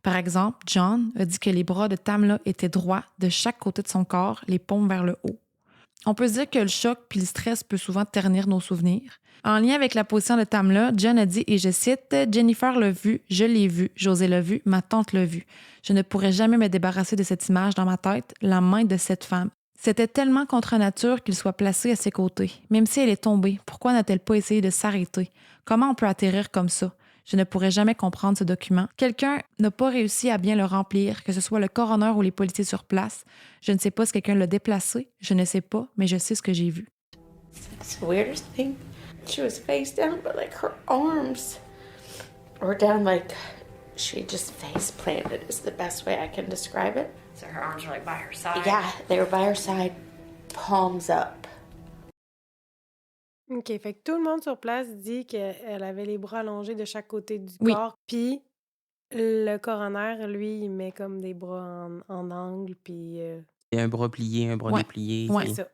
Par exemple, John a dit que les bras de Tamla étaient droits de chaque côté de son corps, les paumes vers le haut. On peut se dire que le choc puis le stress peut souvent ternir nos souvenirs. En lien avec la position de Tamla, John a dit, et je cite, « Jennifer l'a vu, je l'ai vu, José l'a vu, ma tante l'a vu. Je ne pourrais jamais me débarrasser de cette image dans ma tête, la main de cette femme. C'était tellement contre nature qu'il soit placé à ses côtés. Même si elle est tombée, pourquoi n'a-t-elle pas essayé de s'arrêter? Comment on peut atterrir comme ça? Je ne pourrais jamais comprendre ce document. Quelqu'un n'a pas réussi à bien le remplir, que ce soit le coroner ou les policiers sur place. Je ne sais pas si quelqu'un l'a déplacé. Je ne sais pas, mais je sais ce que j'ai vu. » It's the weirdest thing. She was face down, but like her arms were down like she just face planted is the best way I can describe it. So her arms were like by her side? Yeah, they were by her side, palms up. OK, fait que tout le monde sur place dit qu'elle avait les bras allongés de chaque côté du Oui. corps, puis le coroner, lui, il met comme des bras en angle, puis Il y a un bras plié, un bras Ouais. déplié. Ouais. puis- c'est ça.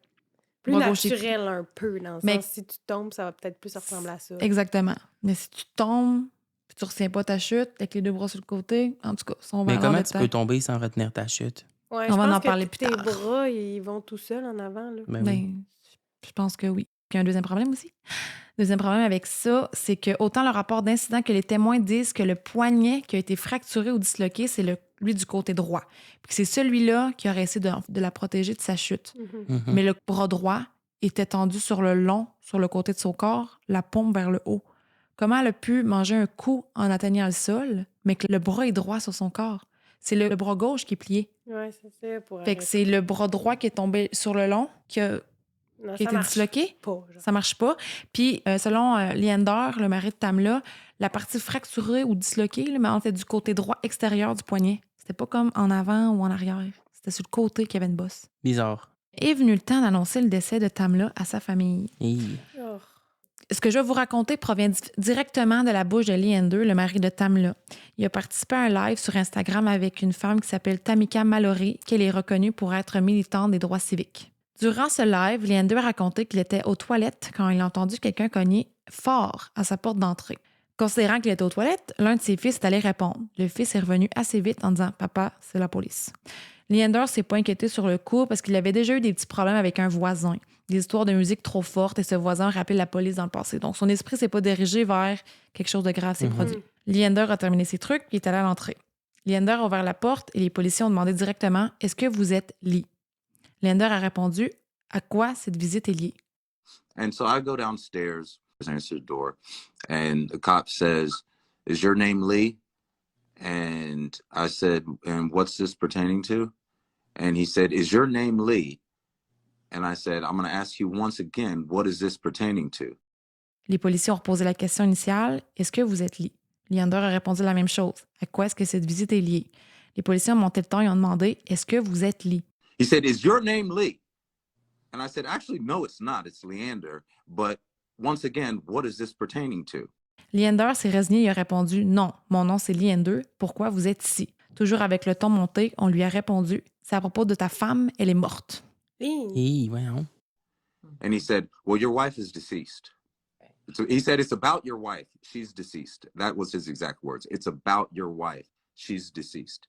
Plus Bras gauche et naturel un peu, dans le Mais- sens, si tu tombes, ça va peut-être plus ressembler à ça. Exactement. Mais si tu tombes, puis tu ne retiens pas ta chute, avec les deux bras sur le côté, en tout cas, ça, on va Mais aller en comment tu détail. peux tomber sans retenir ta chute? Ouais, On je va pense en que parler plus tes tard. bras, ils vont tout seuls en avant, là. Ben oui. Ben, je pense que oui. Puis un deuxième problème aussi. Deuxième problème avec ça, c'est que autant le rapport d'incident que les témoins disent que le poignet qui a été fracturé ou disloqué, c'est lui du côté droit. Puis que c'est celui-là qui aurait essayé de la protéger de sa chute. Mhm. Mais le bras droit était tendu sur le long, sur le côté de son corps, la paume vers le haut. Comment elle a pu manger un coup en atteignant le sol, mais que le bras est droit sur son corps? C'est le bras gauche qui est plié. Ouais, c'est ça. Pour Fait que c'est le bras droit qui est tombé sur le long, qui a Non, qui a ça été marche disloqué. pas, genre. Ça marche pas. Puis, selon Leander, le mari de Tamla, la partie fracturée ou disloquée, là, mais on était du côté droit extérieur du poignet. C'était pas comme en avant ou en arrière. C'était sur le côté qu'il y avait une bosse. Bizarre. Est venu le temps d'annoncer le décès de Tamla à sa famille. Hi. Oh. Ce que je vais vous raconter provient directement de la bouche de Leander, le mari de Tamla. Il a participé à un live sur Instagram avec une femme qui s'appelle Tamika Mallory, qu'elle est reconnue pour être militante des droits civiques. Durant ce live, Leander a raconté qu'il était aux toilettes quand il a entendu quelqu'un cogner fort à sa porte d'entrée. Considérant qu'il était aux toilettes, l'un de ses fils est allé répondre. Le fils est revenu assez vite en disant « Papa, c'est la police ». Leander s'est pas inquiété sur le coup parce qu'il avait déjà eu des petits problèmes avec un voisin, des histoires de musique trop fortes et ce voisin a rappelé la police dans le passé. Donc son esprit s'est pas dirigé vers quelque chose de grave s'est produit. Leander a terminé ses trucs et est allé à l'entrée. Leander a ouvert la porte et les policiers ont demandé directement « Est-ce que vous êtes Lee ?» Leander a répondu « À quoi cette visite est liée? » And so I go downstairs, answer the door, and the cop says, "Is your name Lee?" And I said, "And what's this pertaining to?" And he said, "Is your name Lee?" And I said, "I'm going to ask you once again, what is this pertaining to?" Les policiers ont reposé la question initiale « Est-ce que vous êtes Lee? » Leander a répondu la même chose. À quoi est-ce que cette visite est liée? Les policiers ont monté le ton et ont demandé « Est-ce que vous êtes Lee? » He said, "Is your name Lee?" And I said, "Actually, no, it's not. It's Leander. But once again, what is this pertaining to?" Leander s'est résigné et a répondu « Non, mon nom c'est Leander. Pourquoi vous êtes ici? » Toujours avec le ton monté, on lui a répondu « C'est à propos de ta femme, elle est morte. » Voyons. And he said, "Well, your wife is deceased." So he said, "It's about your wife. She's deceased." That was his exact words. "It's about your wife. She's deceased."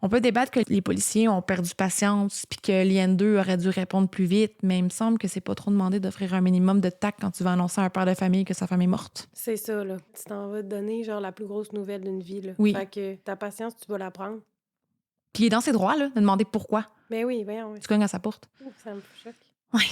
On peut débattre que les policiers ont perdu patience puis que Leander aurait dû répondre plus vite, mais il me semble que c'est pas trop demandé d'offrir un minimum de tact quand tu vas annoncer à un père de famille que sa femme est morte. C'est ça, là. Tu t'en vas te donner, genre, la plus grosse nouvelle d'une vie, là. Oui. Fait que ta patience, tu vas la prendre. Puis il est dans ses droits là, de demander pourquoi Mais oui, voyons. tu cognes à sa porte. Ça me choque. Oui.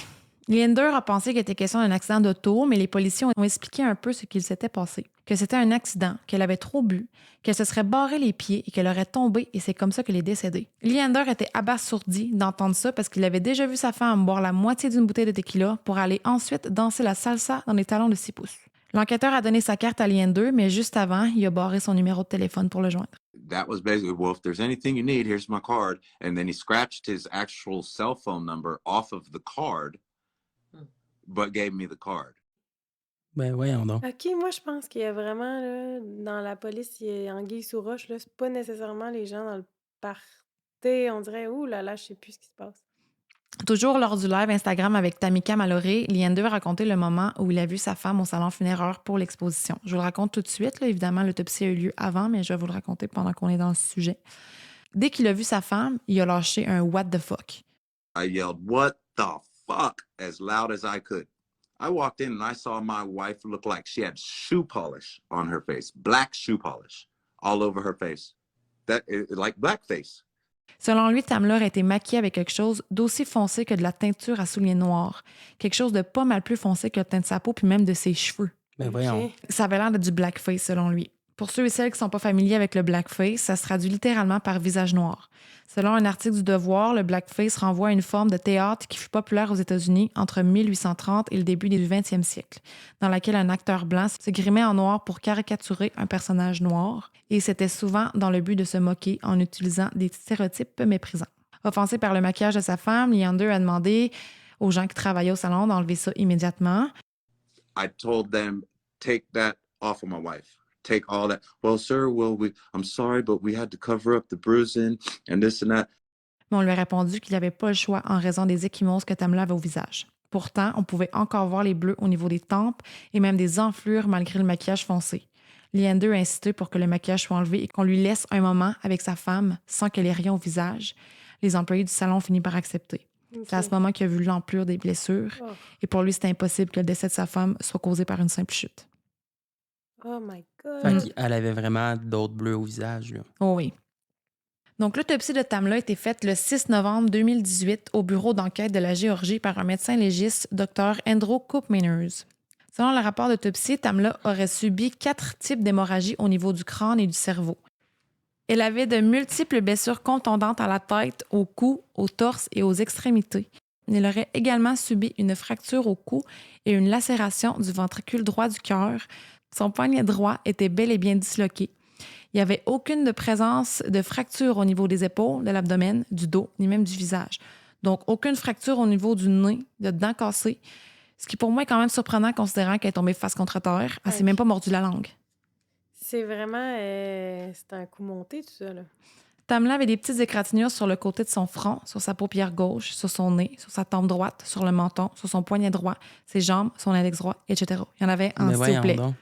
Leander a pensé qu'il était question d'un accident d'auto, mais les policiers ont expliqué un peu ce qu'il s'était passé. Que c'était un accident, qu'elle avait trop bu, qu'elle se serait barré les pieds et qu'elle aurait tombé et c'est comme ça qu'elle est décédée. Leander était abasourdi d'entendre ça parce qu'il avait déjà vu sa femme boire la moitié d'une bouteille de tequila pour aller ensuite danser la salsa dans les talons de 6 pouces. L'enquêteur a donné sa carte à Leander, mais juste avant, il a barré son numéro de téléphone pour le joindre. That was basically, "Well, if there's anything you need, here's my card." And then he scratched his actual cell phone number off of the card, but gave me the card. Ben voyons donc. OK, moi, je pense qu'il y a vraiment, là, dans la police, il y a anguille sous roche, là. C'est pas nécessairement les gens dans le party. On dirait, ouh là là, je sais plus ce qui se passe. Toujours lors du live Instagram avec Tamika Mallory, Leander a raconté le moment où il a vu sa femme au salon funéraire pour l'exposition. Je vous le raconte tout de suite. Là. Évidemment, l'autopsie a eu lieu avant, mais je vais vous le raconter pendant qu'on est dans le sujet. Dès qu'il a vu sa femme, il a lâché un « what the fuck ». I yelled, "What the fuck?" as loud as I could. I walked in and I saw my wife look like she had shoe polish on her face, black shoe polish all over her face. Like blackface. Selon lui, Tamla a été maquillée avec quelque chose d'aussi foncé que de la teinture à souliers noirs. Quelque chose de pas mal plus foncé que le teint de sa peau puis même de ses cheveux. Ben voyons. OK. Ça avait l'air de du blackface, selon lui. Pour ceux et celles qui ne sont pas familiers avec le blackface, ça se traduit littéralement par visage noir. Selon un article du Devoir, le blackface renvoie à une forme de théâtre qui fut populaire aux États-Unis entre 1830 et le début du 20e siècle, dans laquelle un acteur blanc se grimait en noir pour caricaturer un personnage noir, et c'était souvent dans le but de se moquer en utilisant des stéréotypes méprisants. Offensé par le maquillage de sa femme, Leander a demandé aux gens qui travaillaient au salon d'enlever ça immédiatement. I told them, "Take that off of my wife. Take all that." "Well, sir, I'm sorry, but we had to cover up the bruising and this and that." Mais on lui a répondu qu'il n'avait pas le choix en raison des ecchymoses que Tamla avait au visage. Pourtant, on pouvait encore voir les bleus au niveau des tempes et même des enflures malgré le maquillage foncé. Leander a insisté pour que le maquillage soit enlevé et qu'on lui laisse un moment avec sa femme sans qu'elle ait rien au visage. Les employés du salon ont fini par accepter. OK. C'est à ce moment qu'il a vu l'ampleur des blessures Oh. et pour lui, c'était impossible que le décès de sa femme soit causé par une simple chute. Oh my Fait God. qu'elle avait vraiment d'autres bleus au visage. Là. Oh oui. Donc, l'autopsie de Tamla a été faite le 6 novembre 2018 au bureau d'enquête de la Géorgie par un médecin légiste, Dr. Andrew Koopmeiners. Selon le rapport d'autopsie, Tamla aurait subi 4 types d'hémorragie au niveau du crâne et du cerveau. Elle avait de multiples blessures contondantes à la tête, au cou, au torse et aux extrémités. Elle aurait également subi une fracture au cou et une lacération du ventricule droit du cœur. Son poignet droit était bel et bien disloqué. Il n'y avait aucune de présence de fracture au niveau des épaules, de l'abdomen, du dos, ni même du visage. Donc, aucune fracture au niveau du nez, de dents cassées. Ce qui pour moi est quand même surprenant considérant qu'elle est tombée face contre terre. Elle s'est même pas mordu la langue. C'est vraiment... c'est un coup monté, tout ça, là. Tamla avait des petites égratignures sur le côté de son front, sur sa paupière gauche, sur son nez, sur sa tempe droite, sur le menton, sur son poignet droit, ses jambes, son index droit, etc. Il y en avait un, Mais s'il vous voyons plaît. donc.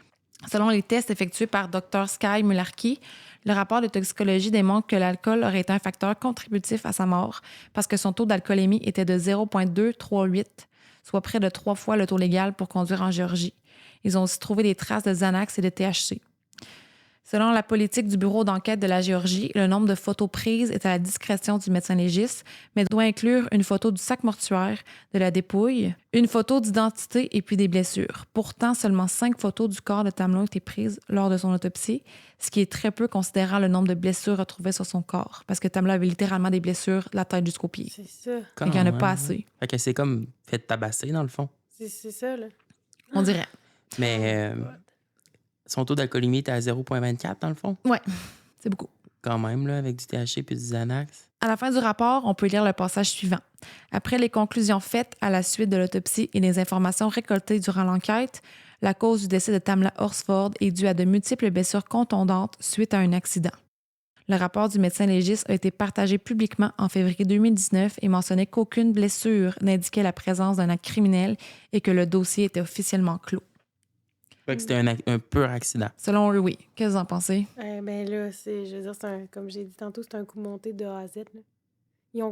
Selon les tests effectués par Dr. Sky Mularkey, le rapport de toxicologie démontre que l'alcool aurait été un facteur contributif à sa mort parce que son taux d'alcoolémie était de 0,238, soit près de 3 fois le taux légal pour conduire en Géorgie. Ils ont aussi trouvé des traces de Xanax et de THC. Selon la politique du bureau d'enquête de la Géorgie, le nombre de photos prises est à la discrétion du médecin légiste, mais doit inclure une photo du sac mortuaire, de la dépouille, une photo d'identité et puis des blessures. Pourtant, seulement 5 photos du corps de Tamla ont été prises lors de son autopsie, ce qui est très peu considérant le nombre de blessures retrouvées sur son corps, parce que Tamla avait littéralement des blessures de la tête jusqu'aux pieds. C'est ça. Il n'y en a pas assez. Fait qu'elle s'est comme fait tabasser, dans le fond. C'est ça, là. On dirait. Mais son taux d'alcoolémie était à 0,24, dans le fond. Ouais, c'est beaucoup. Quand même, là, avec du THC puis du Xanax. À la fin du rapport, on peut lire le passage suivant. Après les conclusions faites à la suite de l'autopsie et les informations récoltées durant l'enquête, la cause du décès de Tamla Horsford est due à de multiples blessures contondantes suite à un accident. Le rapport du médecin légiste a été partagé publiquement en février 2019 et mentionnait qu'aucune blessure n'indiquait la présence d'un acte criminel et que le dossier était officiellement clos. Fait que c'était un pur accident. Selon eux, oui. Qu'est-ce que vous en pensez? Ben là, je veux dire, comme j'ai dit tantôt, c'est un coup monté de A à Z, là.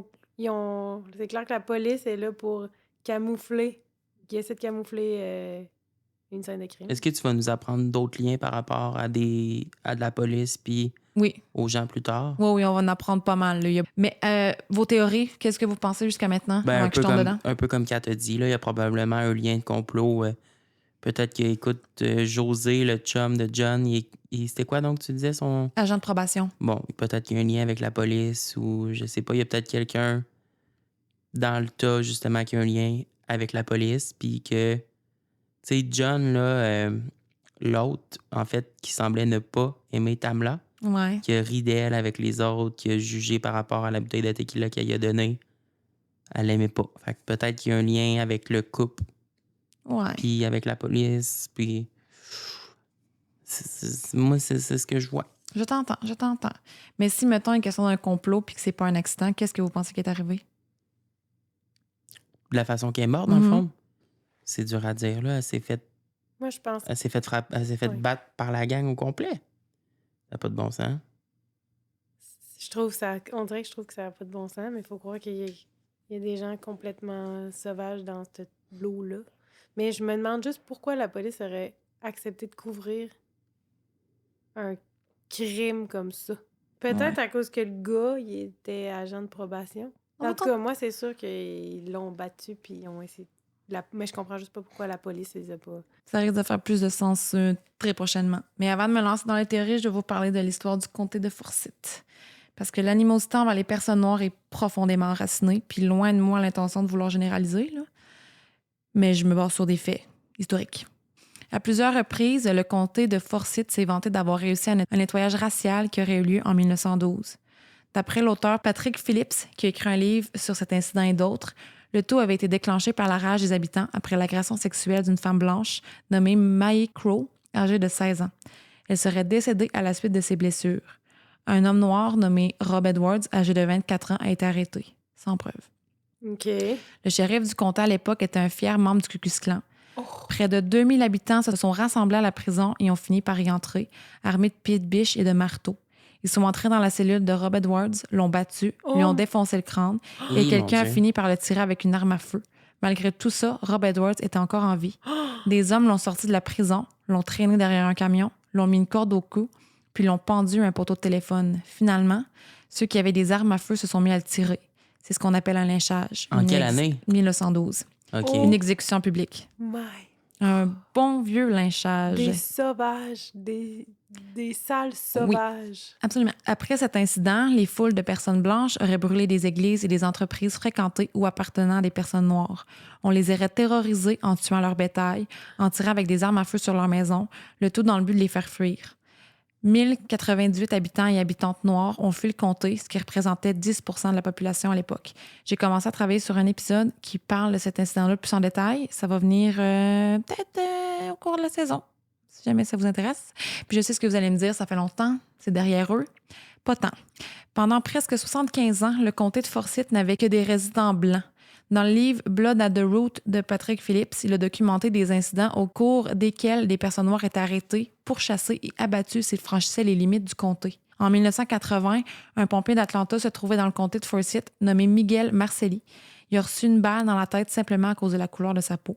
C'est clair que la police est là pour camoufler, qui essaie de camoufler une scène de crime. Est-ce que tu vas nous apprendre d'autres liens par rapport à de la police puis Oui. aux gens plus tard? Oui, on va en apprendre pas mal. Là. Mais vos théories, qu'est-ce que vous pensez jusqu'à maintenant? Ben, avant que je tombe dedans? un peu comme Kat a dit, là, il y a probablement un lien de complot. Peut-être qu'il écoute José, le chum de John. C'était quoi donc, tu disais son. Agent de probation. Bon, peut-être qu'il y a un lien avec la police ou je sais pas, il y a peut-être quelqu'un dans le tas, justement, qui a un lien avec la police. Puis que, tu sais, John, là, l'autre, en fait, qui semblait ne pas aimer Tamla, Ouais. qui a ri d'elle avec les autres, qui a jugé par rapport à la bouteille de tequila qu'elle lui a donnée, elle l'aimait pas. Fait que peut-être qu'il y a un lien avec le couple. Ouais. Puis avec la police, puis... Moi, c'est ce que je vois. Je t'entends. Mais si, mettons, une question d'un complot puis que c'est pas un accident, qu'est-ce que vous pensez qui est arrivé? De la façon qu'elle est morte, dans le fond, c'est dur à dire, là. Elle s'est fait... Moi, je pense... Elle s'est fait battre par la gang au complet. Ça n'a pas de bon sens. On dirait que je trouve que ça n'a pas de bon sens, mais il faut croire qu'il y a des gens complètement sauvages dans cette lot-là. Mais je me demande juste pourquoi la police aurait accepté de couvrir un crime comme ça. Peut-être à cause que le gars, il était agent de probation. En tout cas, moi, c'est sûr qu'ils l'ont battu puis ils ont essayé... Mais je comprends juste pas pourquoi la police les a pas... Ça risque de faire plus de sens très prochainement. Mais avant de me lancer dans les théories, je vais vous parler de l'histoire du comté de Forsyth. Parce que l'animosité envers les personnes noires est profondément enracinée, puis loin de moi l'intention de vouloir généraliser, là. Mais je me base sur des faits historiques. À plusieurs reprises, le comté de Forsyth s'est vanté d'avoir réussi un nettoyage racial qui aurait eu lieu en 1912. D'après l'auteur Patrick Phillips, qui a écrit un livre sur cet incident et d'autres, le tout avait été déclenché par la rage des habitants après l'agression sexuelle d'une femme blanche nommée Mae Crow, âgée de 16 ans. Elle serait décédée à la suite de ses blessures. Un homme noir nommé Rob Edwards, âgé de 24 ans, a été arrêté, sans preuve. OK. Le shérif du comté à l'époque était un fier membre du Ku Klux Klan. Près de 2000 habitants se sont rassemblés à la prison et ont fini par y entrer, armés de pieds de biche et de marteaux. Ils sont entrés dans la cellule de Rob Edwards, l'ont battu, lui ont défoncé le crâne et quelqu'un a fini par le tirer avec une arme à feu. Malgré tout ça, Rob Edwards était encore en vie. Des hommes l'ont sorti de la prison, l'ont traîné derrière un camion, l'ont mis une corde au cou, puis l'ont pendu à un poteau de téléphone. Finalement, ceux qui avaient des armes à feu se sont mis à le tirer. C'est ce qu'on appelle un lynchage. En quelle année? 1912. OK. Une exécution publique. Un bon vieux lynchage. Des sauvages, des sales sauvages. Oui, absolument. Après cet incident, les foules de personnes blanches auraient brûlé des églises et des entreprises fréquentées ou appartenant à des personnes noires. On les aurait terrorisées en tuant leur bétail, en tirant avec des armes à feu sur leur maison, le tout dans le but de les faire fuir. 1098 habitants et habitantes noirs ont fui le comté, ce qui représentait 10 % de la population à l'époque. J'ai commencé à travailler sur un épisode qui parle de cet incident-là plus en détail. Ça va venir peut-être au cours de la saison, si jamais ça vous intéresse. Puis je sais ce que vous allez me dire, ça fait longtemps, c'est derrière eux. Pas tant. Pendant presque 75 ans, le comté de Forsyth n'avait que des résidents blancs. Dans le livre Blood at the Root de Patrick Phillips, il a documenté des incidents au cours desquels des personnes noires étaient arrêtées, pourchassées et abattues s'ils franchissaient les limites du comté. En 1980, un pompier d'Atlanta se trouvait dans le comté de Forsyth, nommé Miguel Marcelli. Il a reçu une balle dans la tête simplement à cause de la couleur de sa peau.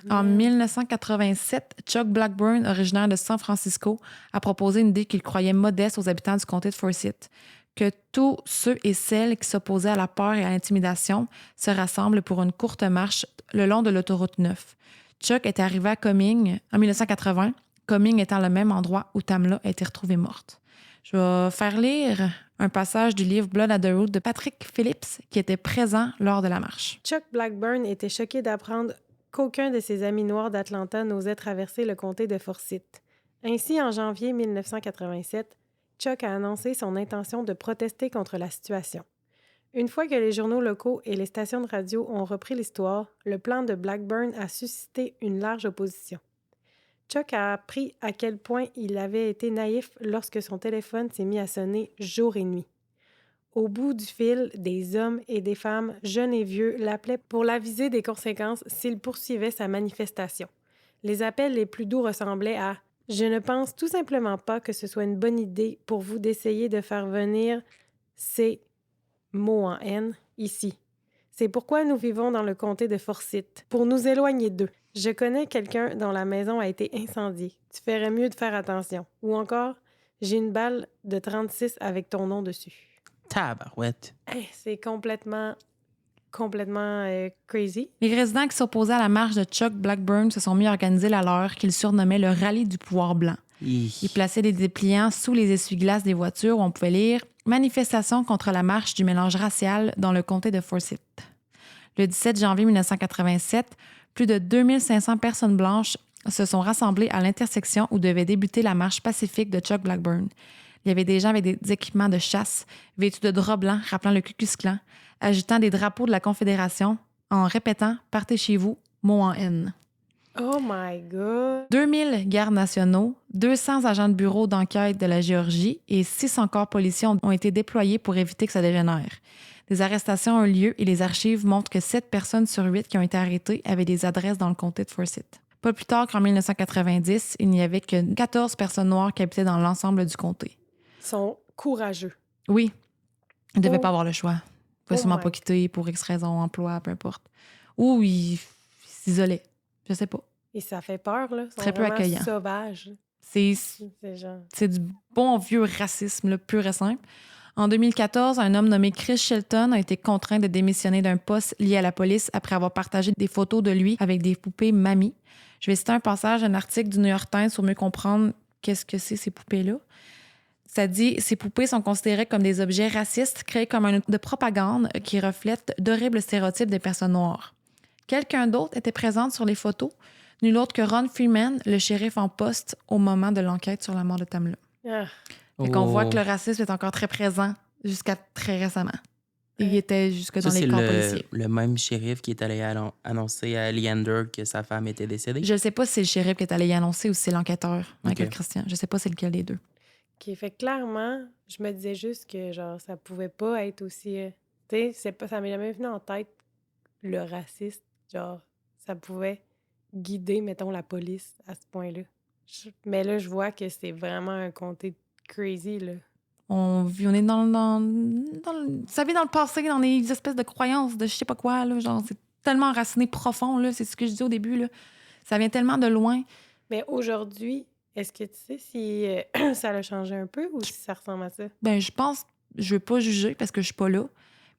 En 1987, Chuck Blackburn, originaire de San Francisco, a proposé une idée qu'il croyait modeste aux habitants du comté de Forsyth, que tous ceux et celles qui s'opposaient à la peur et à l'intimidation se rassemblent pour une courte marche le long de l'autoroute 9. Chuck était arrivé à Cumming en 1980, Cumming étant le même endroit où Tamla a été retrouvée morte. Je vais faire lire un passage du livre Blood at the Root de Patrick Phillips qui était présent lors de la marche. Chuck Blackburn était choqué d'apprendre qu'aucun de ses amis noirs d'Atlanta n'osait traverser le comté de Forsyth. Ainsi, en janvier 1987, Chuck a annoncé son intention de protester contre la situation. Une fois que les journaux locaux et les stations de radio ont repris l'histoire, le plan de Blackburn a suscité une large opposition. Chuck a appris à quel point il avait été naïf lorsque son téléphone s'est mis à sonner jour et nuit. Au bout du fil, des hommes et des femmes, jeunes et vieux, l'appelaient pour l'aviser des conséquences s'il poursuivait sa manifestation. Les appels les plus doux ressemblaient à « Je ne pense tout simplement pas que ce soit une bonne idée pour vous d'essayer de faire venir ces mots en haine ici. C'est pourquoi nous vivons dans le comté de Forsyth, pour nous éloigner d'eux. Je connais quelqu'un dont la maison a été incendiée. Tu ferais mieux de faire attention. » Ou encore « J'ai une balle de 36 avec ton nom dessus. » Tabarouette. Hey, c'est complètement crazy. Les résidents qui s'opposaient à la marche de Chuck Blackburn se sont mis à organiser la leur qu'ils surnommaient le rallye du pouvoir blanc. Ils plaçaient des dépliants sous les essuie-glaces des voitures où on pouvait lire « Manifestation contre la marche du mélange racial dans le comté de Forsyth ». Le 17 janvier 1987, plus de 2500 personnes blanches se sont rassemblées à l'intersection où devait débuter la marche pacifique de Chuck Blackburn. Il y avait des gens avec des équipements de chasse, vêtus de draps blancs rappelant le Ku Klux Klan, agitant des drapeaux de la Confédération, en répétant « Partez chez vous », mot en haine. Oh my God! 2000 gardes nationaux, 200 agents de bureau d'enquête de la Géorgie et 600 corps policiers ont été déployés pour éviter que ça dégénère. Des arrestations ont eu lieu et les archives montrent que 7 personnes sur 8 qui ont été arrêtées avaient des adresses dans le comté de Forsyth. Pas plus tard qu'en 1990, il n'y avait que 14 personnes noires qui habitaient dans l'ensemble du comté. Ils sont courageux. Oui, ils ne devaient pas avoir le choix. Ils ne pouvaient sûrement my pas quitter pour X raison, emploi, peu importe. Ou ils s'isolaient. Je sais pas. Et ça fait peur, là. Ils sont Très peu vraiment accueillant. sauvages. C'est du bon vieux racisme, là, pur et simple. En 2014, un homme nommé Chris Shelton a été contraint de démissionner d'un poste lié à la police après avoir partagé des photos de lui avec des poupées Mamie. Je vais citer un passage d'un article du New York Times pour mieux comprendre qu'est-ce que c'est ces poupées-là. Ça dit « Ces poupées sont considérées comme des objets racistes créés comme un outil de propagande qui reflètent d'horribles stéréotypes des personnes noires. » Quelqu'un d'autre était présent sur les photos, nul autre que Ron Freeman, le shérif en poste au moment de l'enquête sur la mort de Tamla. Ah. Fait qu'on voit que le racisme est encore très présent jusqu'à très récemment. Il était jusque dans les camps policiers. C'est le même shérif qui est allé annoncer à Leander que sa femme était décédée? Je ne sais pas si c'est le shérif qui est allé y annoncer ou si c'est l'enquêteur, Michael Christian. Je ne sais pas c'est lequel des deux. OK, fait clairement, je me disais juste que genre ça pouvait pas être aussi... tu sais, ça m'est jamais venu en tête le raciste. Genre, ça pouvait guider, mettons, la police à ce point-là. Mais là, je vois que c'est vraiment un comté crazy, là. On est ça vit dans le passé, dans des espèces de croyances de je sais pas quoi, là. Genre, c'est tellement enraciné profond, là. C'est ce que je dis au début, là. Ça vient tellement de loin. Mais aujourd'hui, est-ce que tu sais si ça a changé un peu ou si ça ressemble à ça? Ben, je pense, je veux pas juger parce que je suis pas là.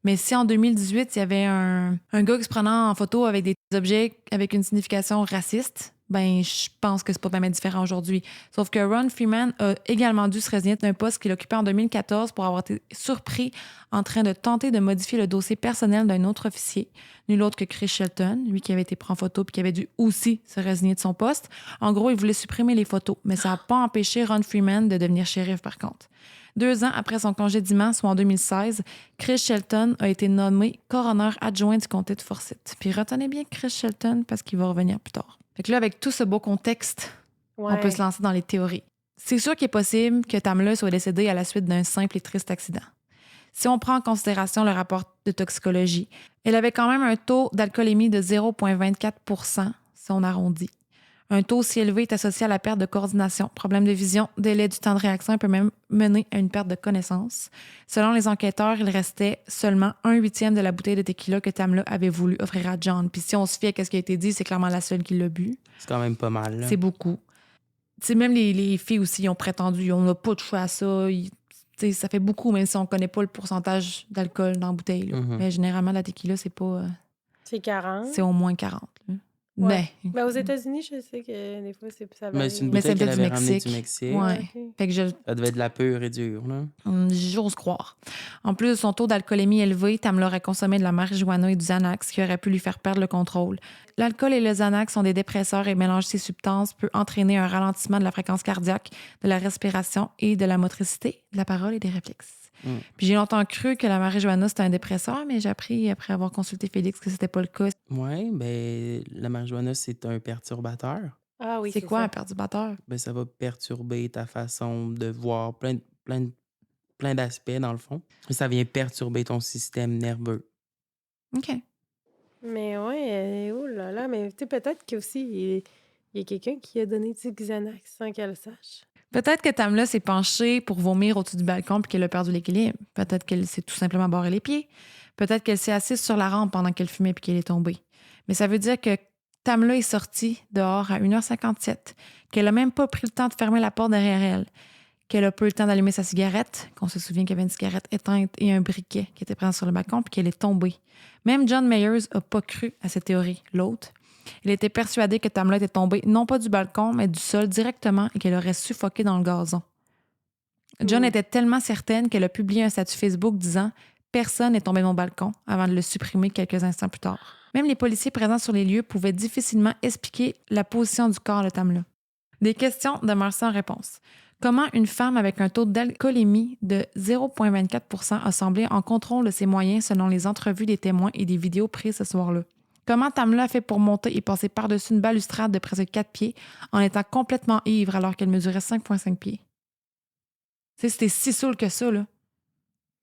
Mais si en 2018, il y avait un gars qui se prenait en photo avec des objets avec une signification raciste, ben je pense que c'est pas vraiment différent aujourd'hui. Sauf que Ron Freeman a également dû se résigner d'un poste qu'il occupait en 2014 pour avoir été surpris en train de tenter de modifier le dossier personnel d'un autre officier, nul autre que Chris Shelton, lui qui avait été pris en photo puis qui avait dû aussi se résigner de son poste. En gros, il voulait supprimer les photos, mais ça n'a pas empêché Ron Freeman de devenir shérif par contre. 2 ans après son congédiement, soit en 2016, Chris Shelton a été nommé coroner adjoint du comté de Forsyth. Puis retenez bien Chris Shelton parce qu'il va revenir plus tard. Fait que là, avec tout ce beau contexte, on peut se lancer dans les théories. C'est sûr qu'il est possible que Tamla soit décédée à la suite d'un simple et triste accident. Si on prend en considération le rapport de toxicologie, elle avait quand même un taux d'alcoolémie de 0,24 % si on arrondit. Un taux aussi élevé est associé à la perte de coordination, problème de vision, délai du temps de réaction et peut même mener à une perte de connaissance. Selon les enquêteurs, il restait seulement 1/8 de la bouteille de tequila que Tamla avait voulu offrir à John. Puis si on se fie à ce qui a été dit, c'est clairement la seule qui l'a bu. C'est quand même pas mal. Là. C'est beaucoup. T'sais, même les filles aussi ont prétendu, on n'a pas de choix à ça. Ça fait beaucoup, même si on ne connaît pas le pourcentage d'alcool dans la bouteille. Là. Mhm. Mais généralement, la tequila, c'est pas... C'est 40. c'est au moins 40. Là. Ouais. Mais, Ben, aux États-Unis, je sais que des fois, ça Mais c'est une Mais c'est bouteille qu'elle peut-être avait du ramenée Mexique. du Mexique. Ouais. Ok. fait que Ça devait être de la pure et dure. Là. j'ose croire. En plus de son taux d'alcoolémie élevé, Tamla aurait consommé de la marijuana et du Xanax qui aurait pu lui faire perdre le contrôle. L'alcool et le Xanax sont des dépresseurs et mélange ces substances peut entraîner un ralentissement de la fréquence cardiaque, de la respiration et de la motricité, de la parole et des réflexes. Puis j'ai longtemps cru que la marijuana, c'était un dépresseur, mais j'ai appris, après avoir consulté Félix, que c'était pas le cas. Oui, ben la marijuana, c'est un perturbateur. Ah oui, c'est quoi ça. un perturbateur? Ben, ça va perturber ta façon de voir plein d'aspects, dans le fond. Ça vient perturber ton système nerveux. OK. Mais ouais, oh là là, mais tu sais, peut-être qu'aussi, il y a quelqu'un qui a donné du Xanax sans qu'elle le sache. Peut-être que Tamla s'est penchée pour vomir au-dessus du balcon puis qu'elle a perdu l'équilibre. Peut-être qu'elle s'est tout simplement barré les pieds. Peut-être qu'elle s'est assise sur la rampe pendant qu'elle fumait puis qu'elle est tombée. Mais ça veut dire que Tamla est sortie dehors à 1h57, qu'elle a même pas pris le temps de fermer la porte derrière elle, qu'elle a pas eu le temps d'allumer sa cigarette, qu'on se souvient qu'il y avait une cigarette éteinte et un briquet qui était présent sur le balcon puis qu'elle est tombée. Même John Mayers a pas cru à cette théorie, l'autre. Il était persuadé que Tamla était tombée non pas du balcon, mais du sol directement et qu'elle aurait suffoqué dans le gazon. John était tellement certaine qu'elle a publié un statut Facebook disant « Personne n'est tombé de mon balcon » avant de le supprimer quelques instants plus tard. Même les policiers présents sur les lieux pouvaient difficilement expliquer la position du corps de Tamla. Des questions demeurent sans réponse. Comment une femme avec un taux d'alcoolémie de 0,24 % a semblé en contrôle de ses moyens selon les entrevues des témoins et des vidéos prises ce soir-là? Comment Tamla a fait pour monter et passer par-dessus une balustrade de presque 4 pieds en étant complètement ivre alors qu'elle mesurait 5,5 pieds? Tu sais, c'était si saoul que ça, là.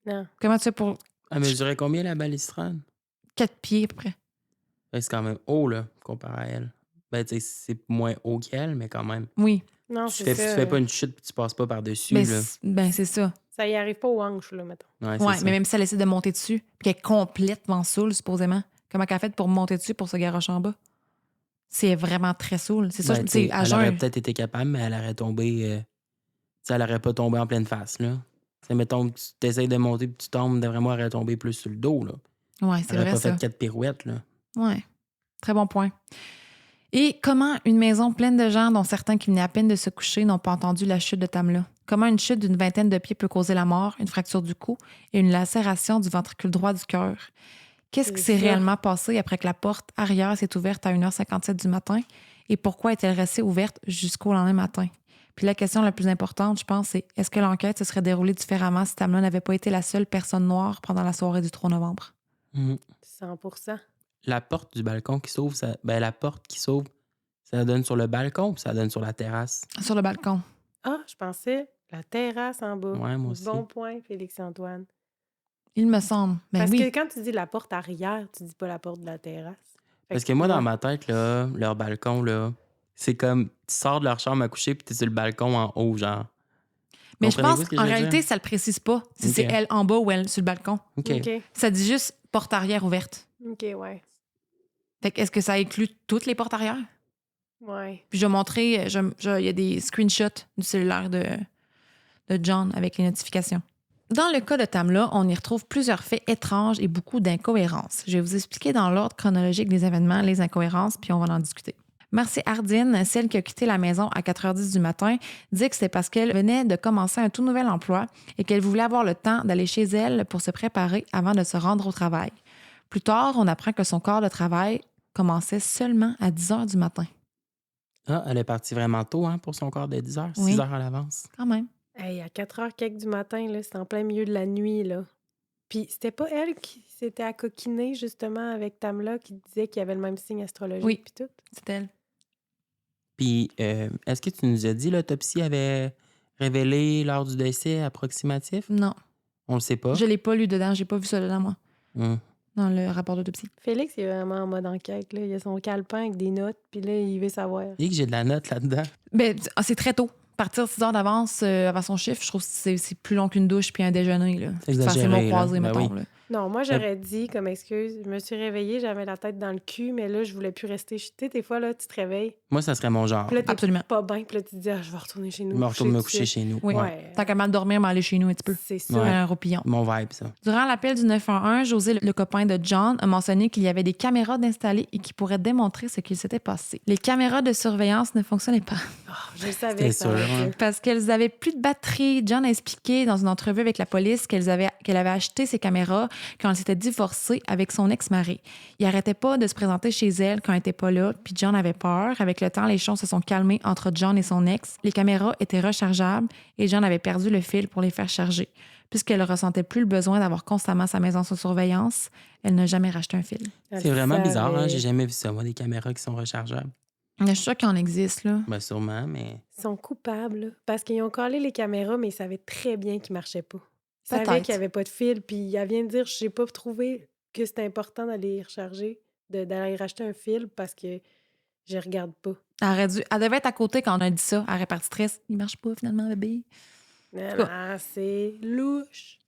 Non. Comment tu fais pour Elle mesurait combien la balustrade? 4 pieds à peu près? Ben, c'est quand même haut, là, comparé à elle. Ben, tu sais, c'est moins haut qu'elle, mais quand même. Oui. Non, Tu c'est fais ça. pas une chute puis tu passes pas par-dessus, Mais là. c'est ça. Ça y arrive pas aux hanches, là, mettons. Ouais, c'est Ouais, ça. mais même si elle essaie de monter dessus, puis qu'elle est complètement saoule, supposément, comment qu'elle a fait pour monter dessus pour se garocher en bas? C'est vraiment très saoul. C'est ça, Ben, je me tu sais, dis, à elle jeun. aurait peut-être été capable, mais elle aurait tombé... tu sais, elle aurait pas tombé en pleine face, là. Tu sais, mettons que tu essayes de monter puis tu tombes, d'après moi, elle aurait tombé plus sur le dos, là. Ouais, c'est Elle aurait vrai pas ça. fait 4 pirouettes, là. Ouais. Très bon point. Et comment une maison pleine de gens, dont certains qui venaient à peine de se coucher, n'ont pas entendu la chute de Tamla? Comment une chute d'une 20aine de pieds peut causer la mort, une fracture du cou et une lacération du ventricule droit du cœur? Qu'est-ce qui C'est s'est ça. réellement passé après que la porte arrière s'est ouverte à 1h57 du matin et pourquoi est-elle restée ouverte jusqu'au lendemain matin? Puis la question la plus importante, je pense, c'est est-ce que l'enquête se serait déroulée différemment si Tamla n'avait pas été la seule personne noire pendant la soirée du 3 novembre? 100%. La porte du balcon qui s'ouvre, la porte qui s'ouvre, ça donne sur le balcon ou ça donne sur la terrasse? Sur le balcon. Ah, je pensais la terrasse en bas. Ouais, moi aussi. Bon point, Félix-Antoine. Il me semble. Ben Parce oui. que quand tu dis la porte arrière, tu dis pas la porte de la terrasse. Fait Parce que moi, dans ouais. ma tête, là, leur balcon, là, c'est comme tu sors de leur chambre à coucher puis t'es sur le balcon en haut, genre. Mais je Comprenez-vous pense ce que qu'en je veux réalité, dire? ça le précise pas si Ok. c'est elle en bas ou elle sur le balcon. OK. OK. Ça dit juste porte arrière ouverte. OK, ouais. Fait que est-ce que ça inclut toutes les portes arrière? Ouais. Puis je vais montrer, il y a des screenshots du cellulaire de John avec les notifications. Dans le cas de Tamla, on y retrouve plusieurs faits étranges et beaucoup d'incohérences. Je vais vous expliquer dans l'ordre chronologique des événements les incohérences, puis on va en discuter. Marcy Hardin, celle qui a quitté la maison à 4h10 du matin, dit que c'était parce qu'elle venait de commencer un tout nouvel emploi et qu'elle voulait avoir le temps d'aller chez elle pour se préparer avant de se rendre au travail. Plus tard, on apprend que son corps de travail commençait seulement à 10h du matin. Ah, elle est partie vraiment tôt pour son corps de 10 heures, 6 Oui. heures à l'avance. Quand même. Hey, à 4h quelques du matin, là, c'était en plein milieu de la nuit, là. Puis c'était pas elle qui s'était accoquinée, justement, avec Tamla, qui disait qu'il y avait le même signe astrologique, Oui. puis tout? C'est elle. Puis, est-ce que tu nous as dit l'autopsie avait révélé l'heure du décès approximatif? Non. On le sait pas. Je l'ai pas lu dedans. J'ai pas vu ça dedans, moi. Hum. Dans le rapport d'autopsie. Félix, il est vraiment en mode enquête, là. Il a son calepin avec des notes, puis là, il veut savoir. Et que j'ai de la note là-dedans. Ben, c'est très tôt. Partir 6 heures d'avance avant son chiffre, je trouve que c'est plus long qu'une douche puis un déjeuner. Là. C'est Faire ses exagéré, mots là. croisés, Ben mettons. oui. Là. Non, moi, j'aurais dit comme excuse, je me suis réveillée, j'avais la tête dans le cul, mais là, je voulais plus rester. Tu sais, des fois, là, tu te réveilles, Moi, ça serait mon genre. puis là, t'es Absolument. pas bien, puis là, tu te dis, ah, je vais retourner chez nous. Je me retourne me tout de coucher suite. chez nous. Oui. Ouais. Tant qu'à mal dormir, m'aller chez nous un petit peu. C'est ça. Ouais. Un roupillon. Mon vibe, ça. Durant l'appel du 911, José, le copain de John, a mentionné qu'il y avait des caméras d'installer et qui pourraient démontrer ce qu'il s'était passé. Les caméras de surveillance ne fonctionnaient pas Oh, je savais C'était que ça sûr, allait hein. dire. parce qu'elles avaient plus de batterie. John a expliqué dans une entrevue avec la police qu'elle avait acheté ces caméras quand elle s'était divorcée avec son ex-mari. Il arrêtait pas de se présenter chez elle quand elle était pas là, puis John avait peur. Avec le temps, les choses se sont calmées entre John et son ex. Les caméras étaient rechargeables et John avait perdu le fil pour les faire charger. Puisqu'elle ne ressentait plus le besoin d'avoir constamment sa maison sous surveillance, elle n'a jamais racheté un fil. Elle C'est vraiment bizarre, savait. J'ai jamais vu ça, moi, des caméras qui sont rechargeables. Je suis sûre qu'il en existe, là. Ben, sûrement, mais. Ils sont coupables, là, parce qu'ils ont collé les caméras, mais ils savaient très bien qu'ils marchaient pas. Ils savaient Peut-être. qu'il n'y avait pas de fil, puis elle vient de dire, j'ai pas trouvé que c'était important d'aller y recharger, d'aller racheter un fil, parce que je regarde pas. Elle devait être à côté quand on a dit ça à la répartitrice. Il marche pas, finalement, bébé. Non, Quoi? non, c'est louche.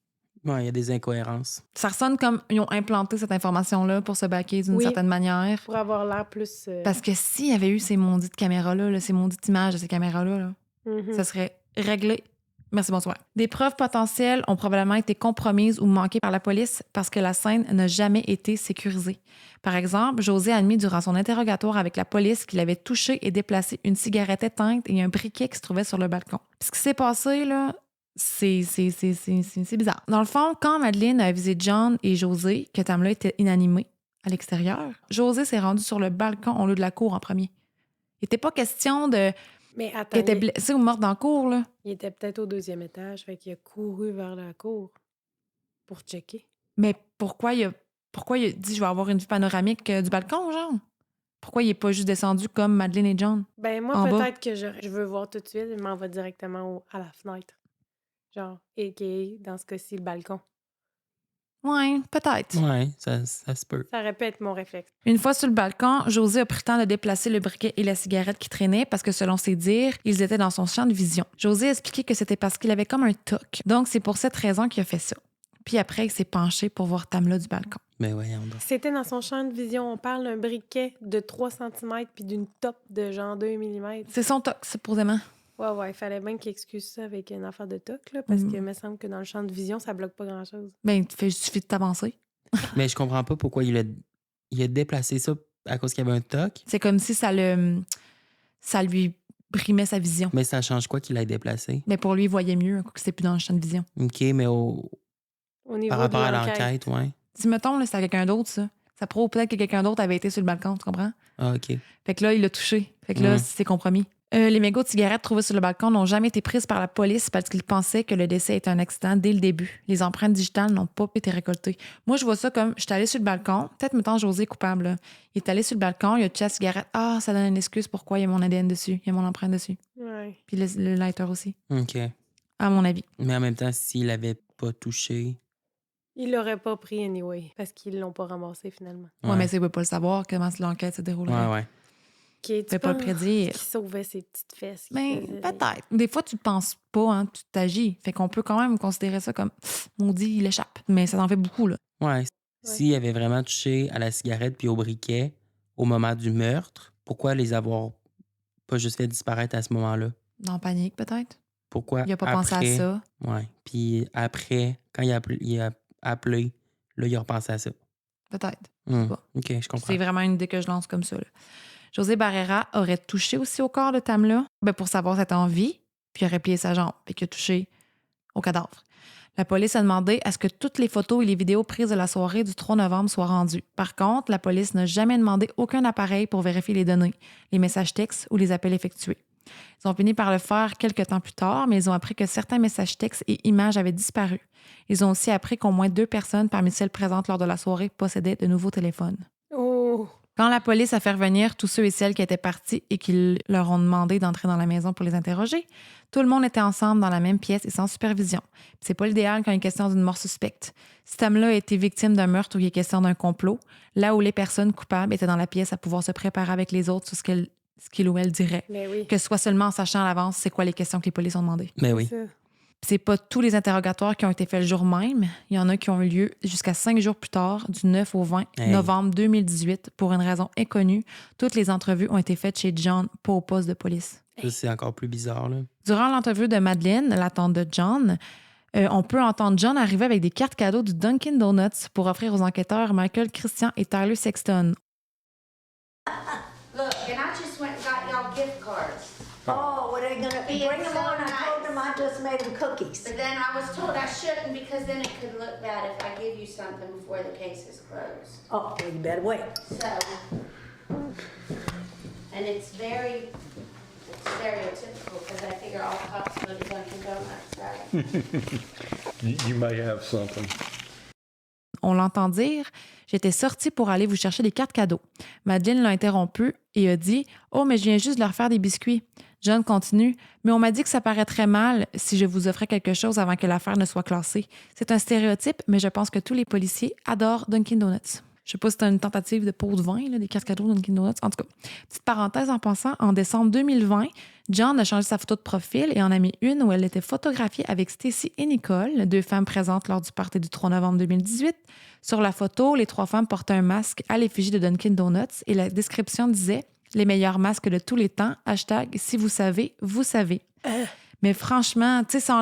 Ouais, il y a des incohérences. Ça ressonne comme ils ont implanté cette information-là pour se baquer d'une Oui. certaine manière. Pour avoir l'air plus... Parce que s'il y avait eu ces maudites caméras-là, ces maudites images de ces caméras-là, là, Mhm. ça serait réglé. Merci, bonsoir. Des preuves potentielles ont probablement été compromises ou manquées par la police parce que la scène n'a jamais été sécurisée. Par exemple, José a admis durant son interrogatoire avec la police qu'il avait touché et déplacé une cigarette éteinte et un briquet qui se trouvait sur le balcon. Puis ce qui s'est passé, là, c'est bizarre. Dans le fond, quand Madeleine a avisé John et José que Tamla était inanimée à l'extérieur, José s'est rendu sur le balcon au lieu de la cour en premier. Il n'était pas question de... Mais attends, qu'elle était blessée ou morte dans la cour, là. il était peut-être au 2e étage, fait qu'il a couru vers la cour pour checker. Mais pourquoi il a dit je vais avoir une vue panoramique du balcon, genre? Pourquoi il n'est pas juste descendu comme Madeleine et John? Ben moi, En bas. peut-être que je veux voir tout de suite, je m'en vais directement à la fenêtre. Genre, a.k.a. dans ce cas-ci, le balcon. Ouais, peut-être. Ouais, ça se peut. Ça aurait pu être mon réflexe. Une fois sur le balcon, José a pris le temps de déplacer le briquet et la cigarette qui traînaient parce que, selon ses dires, ils étaient dans son champ de vision. José a expliqué que c'était parce qu'il avait comme un toc. Donc, c'est pour cette raison qu'il a fait ça. Puis après, il s'est penché pour voir Tamla du balcon. Mais voyons donc. C'était dans son champ de vision. On parle d'un briquet de 3 cm puis d'une top de genre 2 mm. C'est son toc, supposément. Ouais, il fallait bien qu'il excuse ça avec une affaire de toc, là, parce que me semble que dans le champ de vision, ça bloque pas grand-chose. Ben, il suffit de t'avancer. Mais je comprends pas pourquoi il a déplacé ça à cause qu'il y avait un toc. C'est comme si ça lui brimait sa vision. Mais ça change quoi qu'il ait déplacé? Mais pour lui, il voyait mieux, que c'était plus dans le champ de vision. OK, mais Au niveau par rapport de à l'enquête. l'enquête, ouais. Si, mettons, là, c'était à quelqu'un d'autre, ça prouve peut-être que quelqu'un d'autre avait été sur le balcon, tu comprends? Ah, OK. Fait que là, il l'a touché. Fait que là, c'est compromis. Les mégots de cigarettes trouvés sur le balcon n'ont jamais été prises par la police parce qu'ils pensaient que le décès était un accident dès le début. Les empreintes digitales n'ont pas été récoltées. Moi, je vois ça comme, je suis allée sur le balcon, peut-être, mettons, José est coupable, là. Il est allé sur le balcon, il a touché la cigarette. Ah, ça donne une excuse pourquoi il y a mon ADN dessus, il y a mon empreinte dessus. Ouais. Puis le lighter aussi, OK. à mon avis. Mais en même temps, s'il l'avait pas touché... Il l'aurait pas pris anyway, parce qu'ils l'ont pas ramassé finalement. Ouais, mais ça, il ne peut pas le savoir comment l'enquête se déroulerait. Ouais. Qui Il ne peut pas le prédire. Qui sauvait ses petites fesses. qui Ben, faisait- peut-être. Des fois, tu ne penses pas, hein, tu t'agis. Fait qu'on peut quand même considérer ça comme maudit, il échappe. Mais ça en fait beaucoup, là. Ouais. S'il avait vraiment touché à la cigarette puis au briquet au moment du meurtre, pourquoi les avoir pas juste fait disparaître à ce moment-là? En panique, peut-être. Pourquoi Il n'a pas après... pensé à ça. Ouais. Puis après, quand il a appelé, là, il a repensé à ça. Peut-être. Hmm. pas. OK, je comprends. C'est vraiment une idée que je lance comme ça, là. José Barrera aurait touché aussi au corps de Tamla pour savoir si elle était en vie, puis il aurait plié sa jambe, puis qu'il a touché au cadavre. La police a demandé à ce que toutes les photos et les vidéos prises de la soirée du 3 novembre soient rendues. Par contre, la police n'a jamais demandé aucun appareil pour vérifier les données, les messages textes ou les appels effectués. Ils ont fini par le faire quelques temps plus tard, mais ils ont appris que certains messages textes et images avaient disparu. Ils ont aussi appris qu'au moins 2 personnes parmi celles présentes lors de la soirée possédaient de nouveaux téléphones. Oh! Quand la police a fait revenir tous ceux et celles qui étaient partis et qui leur ont demandé d'entrer dans la maison pour les interroger, tout le monde était ensemble dans la même pièce et sans supervision. Puis c'est pas l'idéal quand il est question d'une mort suspecte. Si Tamla a été victime d'un meurtre ou il est question d'un complot, là où les personnes coupables étaient dans la pièce à pouvoir se préparer avec les autres sur ce qu'il ou elle dirait. Mais oui. Que ce soit seulement en sachant à l'avance c'est quoi les questions que les polices ont demandées. Mais oui. C'est ça. C'est pas tous les interrogatoires qui ont été faits le jour même. Il y en a qui ont eu lieu jusqu'à 5 jours plus tard, du 9 au 20 novembre 2018, pour une raison inconnue. Toutes les entrevues ont été faites chez John, pas au poste de police. Ça, c'est encore plus bizarre, là. Durant l'entrevue de Madeleine, la tante de John, on peut entendre John arriver avec des cartes cadeaux du Dunkin' Donuts pour offrir aux enquêteurs Michael Christian et Tyler Sexton. Look, and I just went and got y'all gift cards. Oh, were they gonna Being bring them so on? I told nice. them I just made them cookies. But then I was told I shouldn't because then it could look bad if I give you something before the case is closed. Oh, well, you better wait. So, and it's very stereotypical because I figure all cops go to Dunkin' Donuts, right? You may have something. On l'entend dire « J'étais sortie pour aller vous chercher des cartes cadeaux. » Madeleine l'a interrompu et a dit « Oh, mais je viens juste de leur faire des biscuits. » John continue « Mais on m'a dit que ça paraîtrait mal si je vous offrais quelque chose avant que l'affaire ne soit classée. C'est un stéréotype, mais je pense que tous les policiers adorent Dunkin' Donuts. » Je sais pas si c'était une tentative de pot de vin, là, des cartes cadeaux Dunkin' Donuts. En tout cas, petite parenthèse en passant, en décembre 2020, John a changé sa photo de profil et en a mis une où elle était photographiée avec Stacy et Nicole, 2 femmes présentes lors du party du 3 novembre 2018. Sur la photo, les 3 femmes portaient un masque à l'effigie de Dunkin' Donuts et la description disait « Les meilleurs masques de tous les temps, hashtag si vous savez, vous savez ». Mais franchement, tu sais,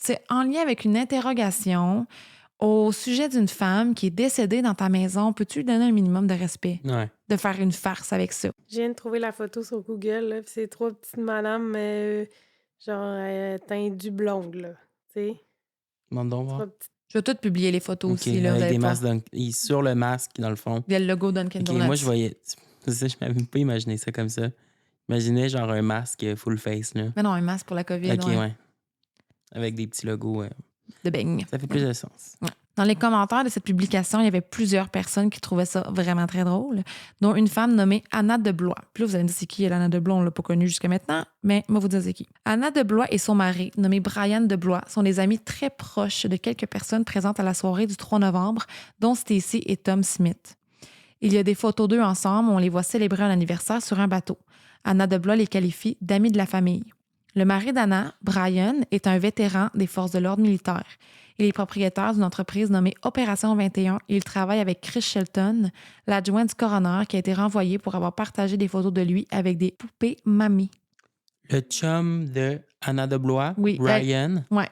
c'est en lien avec une interrogation au sujet d'une femme qui est décédée dans ta maison. Peux-tu lui donner un minimum de respect? Ouais. De faire une farce avec ça. Je viens de trouver la photo sur Google, là, puis c'est 3 petites madames, genre teint du blonde, là. Tu sais? Demande donc voir. 3 petites. Je vais tout publier les photos OK, aussi. Là, vous avec allez des pas- masques sur le masque, dans le fond. Il y a le logo Dunkin' OK, Donuts. moi, je voyais... C'est ça, je m'avais pas imaginé ça comme ça. J'imaginais genre un masque full face, là. Mais non, un masque pour la COVID. OK, ouais. ouais. Avec des petits logos. De beigne. Ça fait plus de sens. Ouais. Dans les commentaires de cette publication, il y avait plusieurs personnes qui trouvaient ça vraiment très drôle, dont une femme nommée Anna de Blois. Puis là, vous allez me dire c'est qui elle, Anna de Blois, on l'a pas connue jusqu'à maintenant, mais moi vous dire c'est qui. Anna de Blois et son mari, nommé Brian de Blois, sont des amis très proches de quelques personnes présentes à la soirée du 3 novembre, dont Stacy et Tom Smith. Il y a des photos d'eux ensemble où on les voit célébrer un anniversaire sur un bateau. Anna de Blois les qualifie d'amis de la famille. Le mari d'Anna, Brian, est un vétéran des forces de l'ordre militaire. Il est propriétaire d'une entreprise nommée Opération 21 et il travaille avec Chris Shelton, l'adjoint du coroner qui a été renvoyé pour avoir partagé des photos de lui avec des poupées mamie. Le chum de Anna de Blois, Oui, Ryan, Ouais.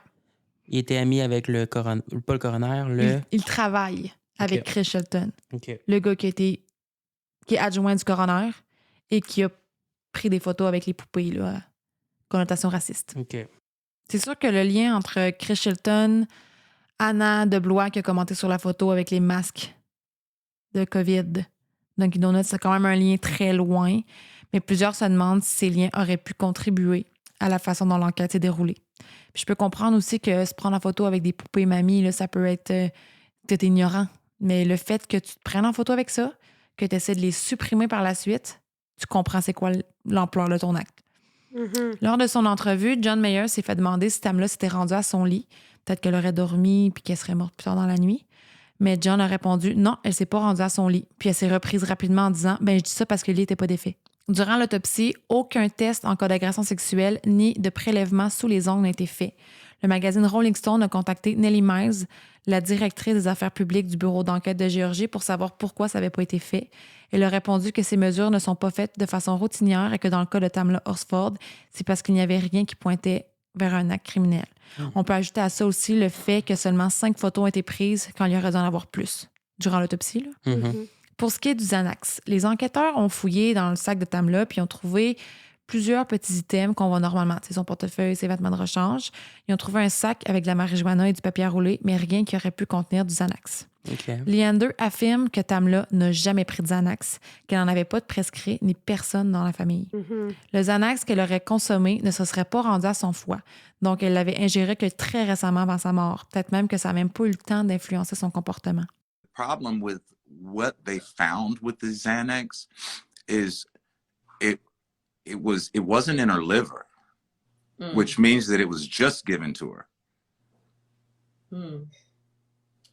il était ami avec le coroner, pas le coroner, le... Il travaille avec Ok. Chris Shelton, OK. le gars qui est adjoint du coroner et qui a pris des photos avec les poupées, là, à connotation raciste. OK. C'est sûr que le lien entre Chris Shelton, Anna de Blois qui a commenté sur la photo avec les masques de COVID, Dunkin' Donuts, c'est quand même un lien très loin, mais plusieurs se demandent si ces liens auraient pu contribuer à la façon dont l'enquête s'est déroulée. Puis je peux comprendre aussi que se prendre en photo avec des poupées mamies, là, ça peut être peut-être ignorant, mais le fait que tu te prennes en photo avec ça, que tu essaies de les supprimer par la suite, tu comprends c'est quoi l'ampleur de ton acte. Mhm. Lors de son entrevue, John Mayer s'est fait demander si Tamla s'était rendue à son lit. Peut-être qu'elle aurait dormi puis qu'elle serait morte plus tard dans la nuit. Mais John a répondu non, elle s'est pas rendue à son lit. Puis elle s'est reprise rapidement en disant ben je dis ça parce que le lit n'était pas défait. Durant l'autopsie, aucun test en cas d'agression sexuelle ni de prélèvement sous les ongles n'a été fait. Le magazine Rolling Stone a contacté Nellie Miles, la directrice des affaires publiques du bureau d'enquête de Géorgie, pour savoir pourquoi ça n'avait pas été fait. Elle a répondu que ces mesures ne sont pas faites de façon routinière et que dans le cas de Tamla Horsford, c'est parce qu'il n'y avait rien qui pointait vers un acte criminel. On peut ajouter à ça aussi le fait que seulement 5 photos ont été prises quand il y aurait dû en avoir plus durant l'autopsie. Là. Mhm. Pour ce qui est du Xanax, les enquêteurs ont fouillé dans le sac de Tamla puis ont trouvé plusieurs petits items qu'on voit normalement. C'est son portefeuille, ses vêtements de rechange. Ils ont trouvé un sac avec de la marijuana et du papier à rouler, mais rien qui aurait pu contenir du Xanax. OK. Leander affirme que Tamla n'a jamais pris de Xanax, qu'elle n'en avait pas de prescrit ni personne dans la famille. Le Xanax qu'elle aurait consommé ne se serait pas rendu à son foie, donc elle l'avait ingéré que très récemment avant sa mort. Peut-être même que ça n'a même pas eu le temps d'influencer son comportement. The problem with what they found with the Xanax is it wasn't in her liver, which means that it was just given to her.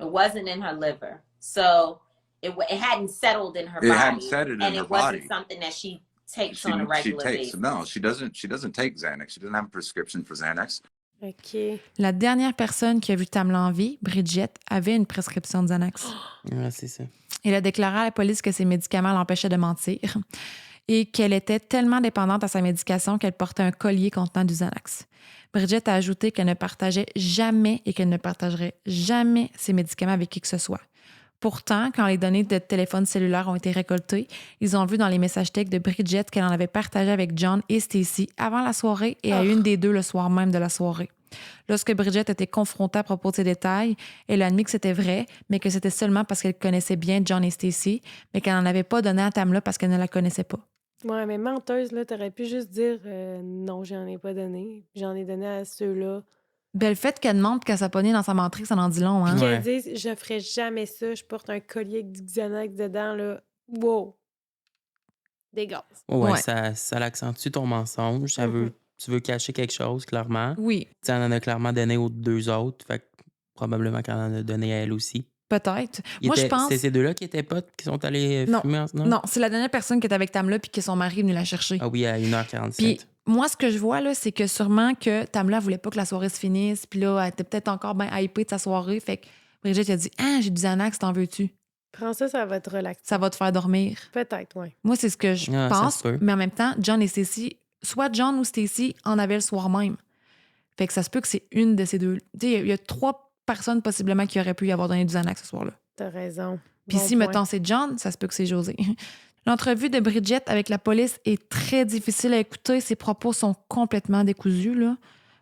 It wasn't in her liver, so it hadn't settled in her body. It hadn't settled in and her it wasn't body. something that she takes on a regular basis. No, she doesn't take Xanax. She doesn't have a prescription for Xanax. OK. La dernière personne qui a vu Tamla en vie, Bridget, avait une prescription de Xanax. Ouais, c'est ça. Elle a déclaré à la police que ses médicaments l'empêchaient de mentir et qu'elle était tellement dépendante à sa médication qu'elle portait un collier contenant du Xanax. Bridget a ajouté qu'elle ne partageait jamais et qu'elle ne partagerait jamais ses médicaments avec qui que ce soit. Pourtant, quand les données de téléphone cellulaire ont été récoltées, ils ont vu dans les messages textes de Bridget qu'elle en avait partagé avec John et Stacy avant la soirée et à une des deux le soir même de la soirée. Lorsque Bridget a été confrontée à propos de ces détails, elle a admis que c'était vrai, mais que c'était seulement parce qu'elle connaissait bien John et Stacy, mais qu'elle n'en avait pas donné à Tamla parce qu'elle ne la connaissait pas. Ouais, mais menteuse, là, t'aurais pu juste dire non, j'en ai pas donné. J'en ai donné à ceux-là. Ben, le fait qu'elle demande qu'elle s'appogné dans sa menterie, ça en dit long, hein? Qu'elle dise je ferais jamais ça, je porte un collier avec du Xanax dedans, là. Wow! Des gaz. Ouais, Ouais. ça l'accentue ton mensonge. Tu veux cacher quelque chose, clairement. Oui, Tu en as clairement donné aux deux autres, fait que probablement qu'elle en a donné à elle aussi. peut-être. Moi, je pense... C'est ces deux-là qui étaient potes, qui sont allés Non, fumer ensemble? Non, c'est la dernière personne qui était avec Tamla puis que son mari est venu la chercher. Ah oui, à 1h47. Puis moi, ce que je vois, là, c'est que sûrement que Tamla voulait pas que la soirée se finisse. Puis là, elle était peut-être encore bien hypée de sa soirée. Fait que Brigitte a dit « Ah, j'ai du Xanax, t'en veux-tu? Prends ça, ça va te relaxer. Ça va te faire dormir. » Peut-être, oui. Moi, c'est ce que je Ah, ça pense. se peut. Mais en même temps, John et Stacy, soit John ou Stacy en avaient le soir même. Fait que ça se peut que c'est une de ces deux. Tu sais, il y a 3 personnes possiblement qui auraient pu y avoir donné du Xanax ce soir-là. T'as raison. Puis Bon si, point. mettons, c'est John, ça se peut que c'est José. L'entrevue de Bridget avec la police est très difficile à écouter. Ses propos sont complètement décousus, là.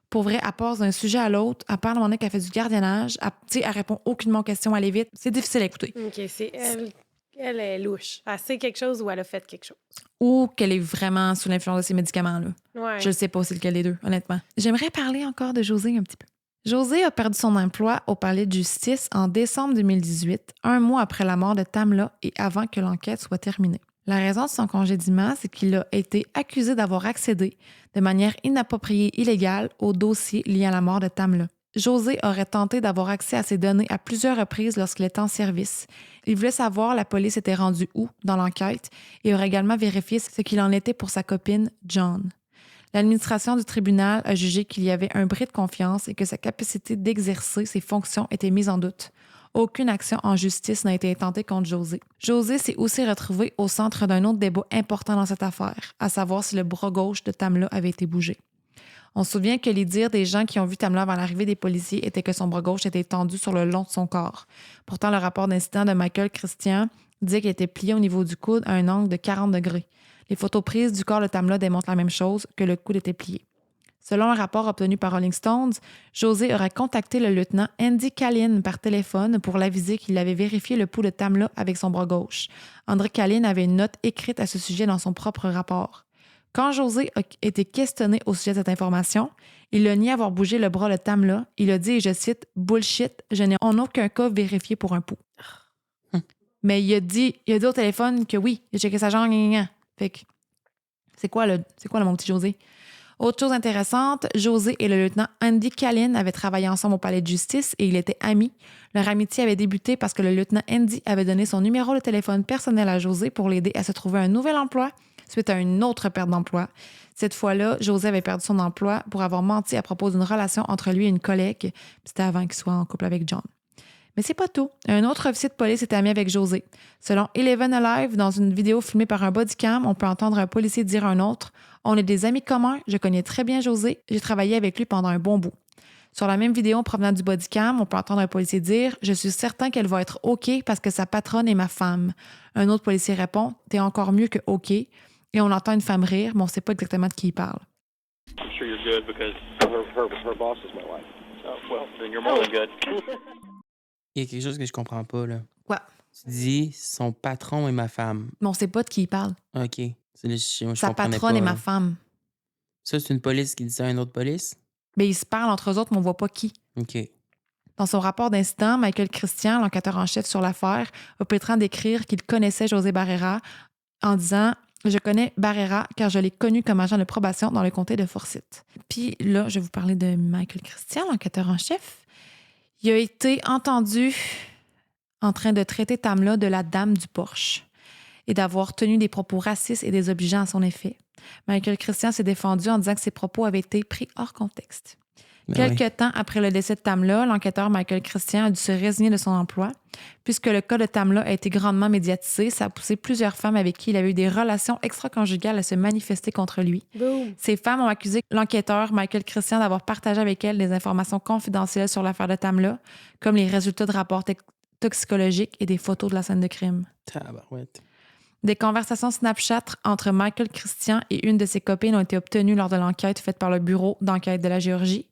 Pour vrai, elle passe d'un sujet à l'autre. Elle parle à un moment donné qu'elle fait du gardiennage. Elle répond aucunement aux questions, elle est vite. C'est difficile à écouter. OK, c'est elle. Elle est louche. Elle sait quelque chose ou elle a fait quelque chose. Ou qu'elle est vraiment sous l'influence de ces médicaments-là. Ouais. Je ne sais pas c'est lequel des deux, honnêtement. J'aimerais parler encore de José un petit peu. José a perdu son emploi au palais de justice en décembre 2018, 1 mois après la mort de Tamla et avant que l'enquête soit terminée. La raison de son congédiement, c'est qu'il a été accusé d'avoir accédé de manière inappropriée et illégale au dossier lié à la mort de Tamla. José aurait tenté d'avoir accès à ces données à plusieurs reprises lorsqu'il était en service. Il voulait savoir la police était rendue où dans l'enquête et aurait également vérifié ce qu'il en était pour sa copine, John. L'administration du tribunal a jugé qu'il y avait un bris de confiance et que sa capacité d'exercer ses fonctions était mise en doute. Aucune action en justice n'a été intentée contre José. José s'est aussi retrouvé au centre d'un autre débat important dans cette affaire, à savoir si le bras gauche de Tamla avait été bougé. On se souvient que les dires des gens qui ont vu Tamla avant l'arrivée des policiers étaient que son bras gauche était tendu sur le long de son corps. Pourtant, le rapport d'incident de Michael Christian dit qu'il était plié au niveau du coude à un angle de 40 degrés. Les photos prises du corps de Tamla démontrent la même chose, que le coude était plié. Selon un rapport obtenu par Rolling Stones, José aurait contacté le lieutenant Andy Callin par téléphone pour l'aviser qu'il avait vérifié le pouls de Tamla avec son bras gauche. André Callin avait une note écrite à ce sujet dans son propre rapport. Quand José a été questionné au sujet de cette information, il a nié avoir bougé le bras de Tamla. Il a dit, et je cite, « Bullshit, je n'ai en aucun cas vérifié pour un pouls. » Mais il a dit au téléphone que oui, il a checké sa jambe, Fait que, c'est quoi mon petit José? Autre chose intéressante, José et le lieutenant Andy Callin avaient travaillé ensemble au palais de justice et ils étaient amis. Leur amitié avait débuté parce que le lieutenant Andy avait donné son numéro de téléphone personnel à José pour l'aider à se trouver un nouvel emploi suite à une autre perte d'emploi. Cette fois-là, José avait perdu son emploi pour avoir menti à propos d'une relation entre lui et une collègue. C'était avant qu'il soit en couple avec John. Mais c'est pas tout. Un autre officier de police était ami avec José. Selon Eleven Alive, dans une vidéo filmée par un bodycam, on peut entendre un policier dire à un autre « On est des amis communs, je connais très bien José, j'ai travaillé avec lui pendant un bon bout. » Sur la même vidéo en provenant du bodycam, on peut entendre un policier dire « Je suis certain qu'elle va être OK parce que sa patronne est ma femme. » Un autre policier répond « T'es encore mieux que OK. » Et on entend une femme rire, mais on ne sait pas exactement de qui il parle. I'm sure you're good because her boss is my wife. Oh, well, then you're more than good. Il y a quelque chose que je comprends pas, là. Quoi? Tu dis, son patron est ma femme. Mais on ne sait pas de qui il parle. OK. Je Sa comprenais patronne pas, est ma là. femme. Ça, c'est une police qui dit ça à une autre police? Mais ils se parlent entre eux autres, mais on ne voit pas qui. OK. Dans son rapport d'incident, Michael Christian, l'enquêteur en chef sur l'affaire, a prétendu d'écrire qu'il connaissait José Barrera en disant « Je connais Barrera car je l'ai connu comme agent de probation dans le comté de Forsyth. » Puis là, je vais vous parler de Michael Christian, l'enquêteur en chef. Il a été entendu en train de traiter Tamla de la dame du Porsche et d'avoir tenu des propos racistes et désobligeants à son effet. Michael Christian s'est défendu en disant que ses propos avaient été pris hors contexte. Quelque temps après le décès de Tamla, l'enquêteur Michael Christian a dû se résigner de son emploi. Puisque le cas de Tamla a été grandement médiatisé, ça a poussé plusieurs femmes avec qui il avait eu des relations extra-conjugales à se manifester contre lui. Boom. Ces femmes ont accusé l'enquêteur Michael Christian d'avoir partagé avec elles des informations confidentielles sur l'affaire de Tamla, comme les résultats de rapports toxicologiques et des photos de la scène de crime. Tabarouette. Des conversations Snapchat entre Michael Christian et une de ses copines ont été obtenues lors de l'enquête faite par le Bureau d'enquête de la Géorgie.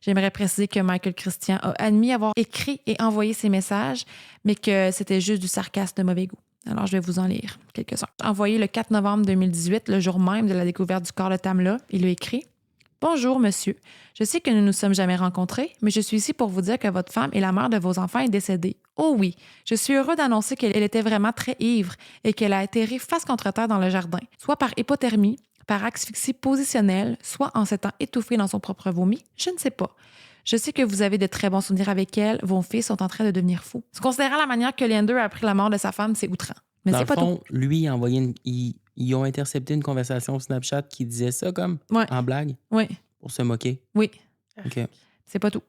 J'aimerais préciser que Michael Christian a admis avoir écrit et envoyé ces messages, mais que c'était juste du sarcasme de mauvais goût. Alors, je vais vous en lire quelques-uns. Envoyé le 4 novembre 2018, le jour même de la découverte du corps de Tamla, il a écrit « Bonjour, monsieur. Je sais que nous ne nous sommes jamais rencontrés, mais je suis ici pour vous dire que votre femme et la mère de vos enfants est décédée. Oh oui, je suis heureux d'annoncer qu'elle était vraiment très ivre et qu'elle a atterri face contre terre dans le jardin, soit par hypothermie, par asphyxie positionnelle, soit en s'étant étouffée dans son propre vomi, je ne sais pas. Je sais que vous avez de très bons souvenirs avec elle. Vos fils sont en train de devenir fous. » Considérant la manière que Leander a appris la mort de sa femme, c'est outrant. Mais Dans c'est le pas fond, tout. lui, il a envoyé ils ont intercepté une conversation Snapchat qui disait ça comme en blague Oui. pour se moquer. Oui. OK. C'est pas tout.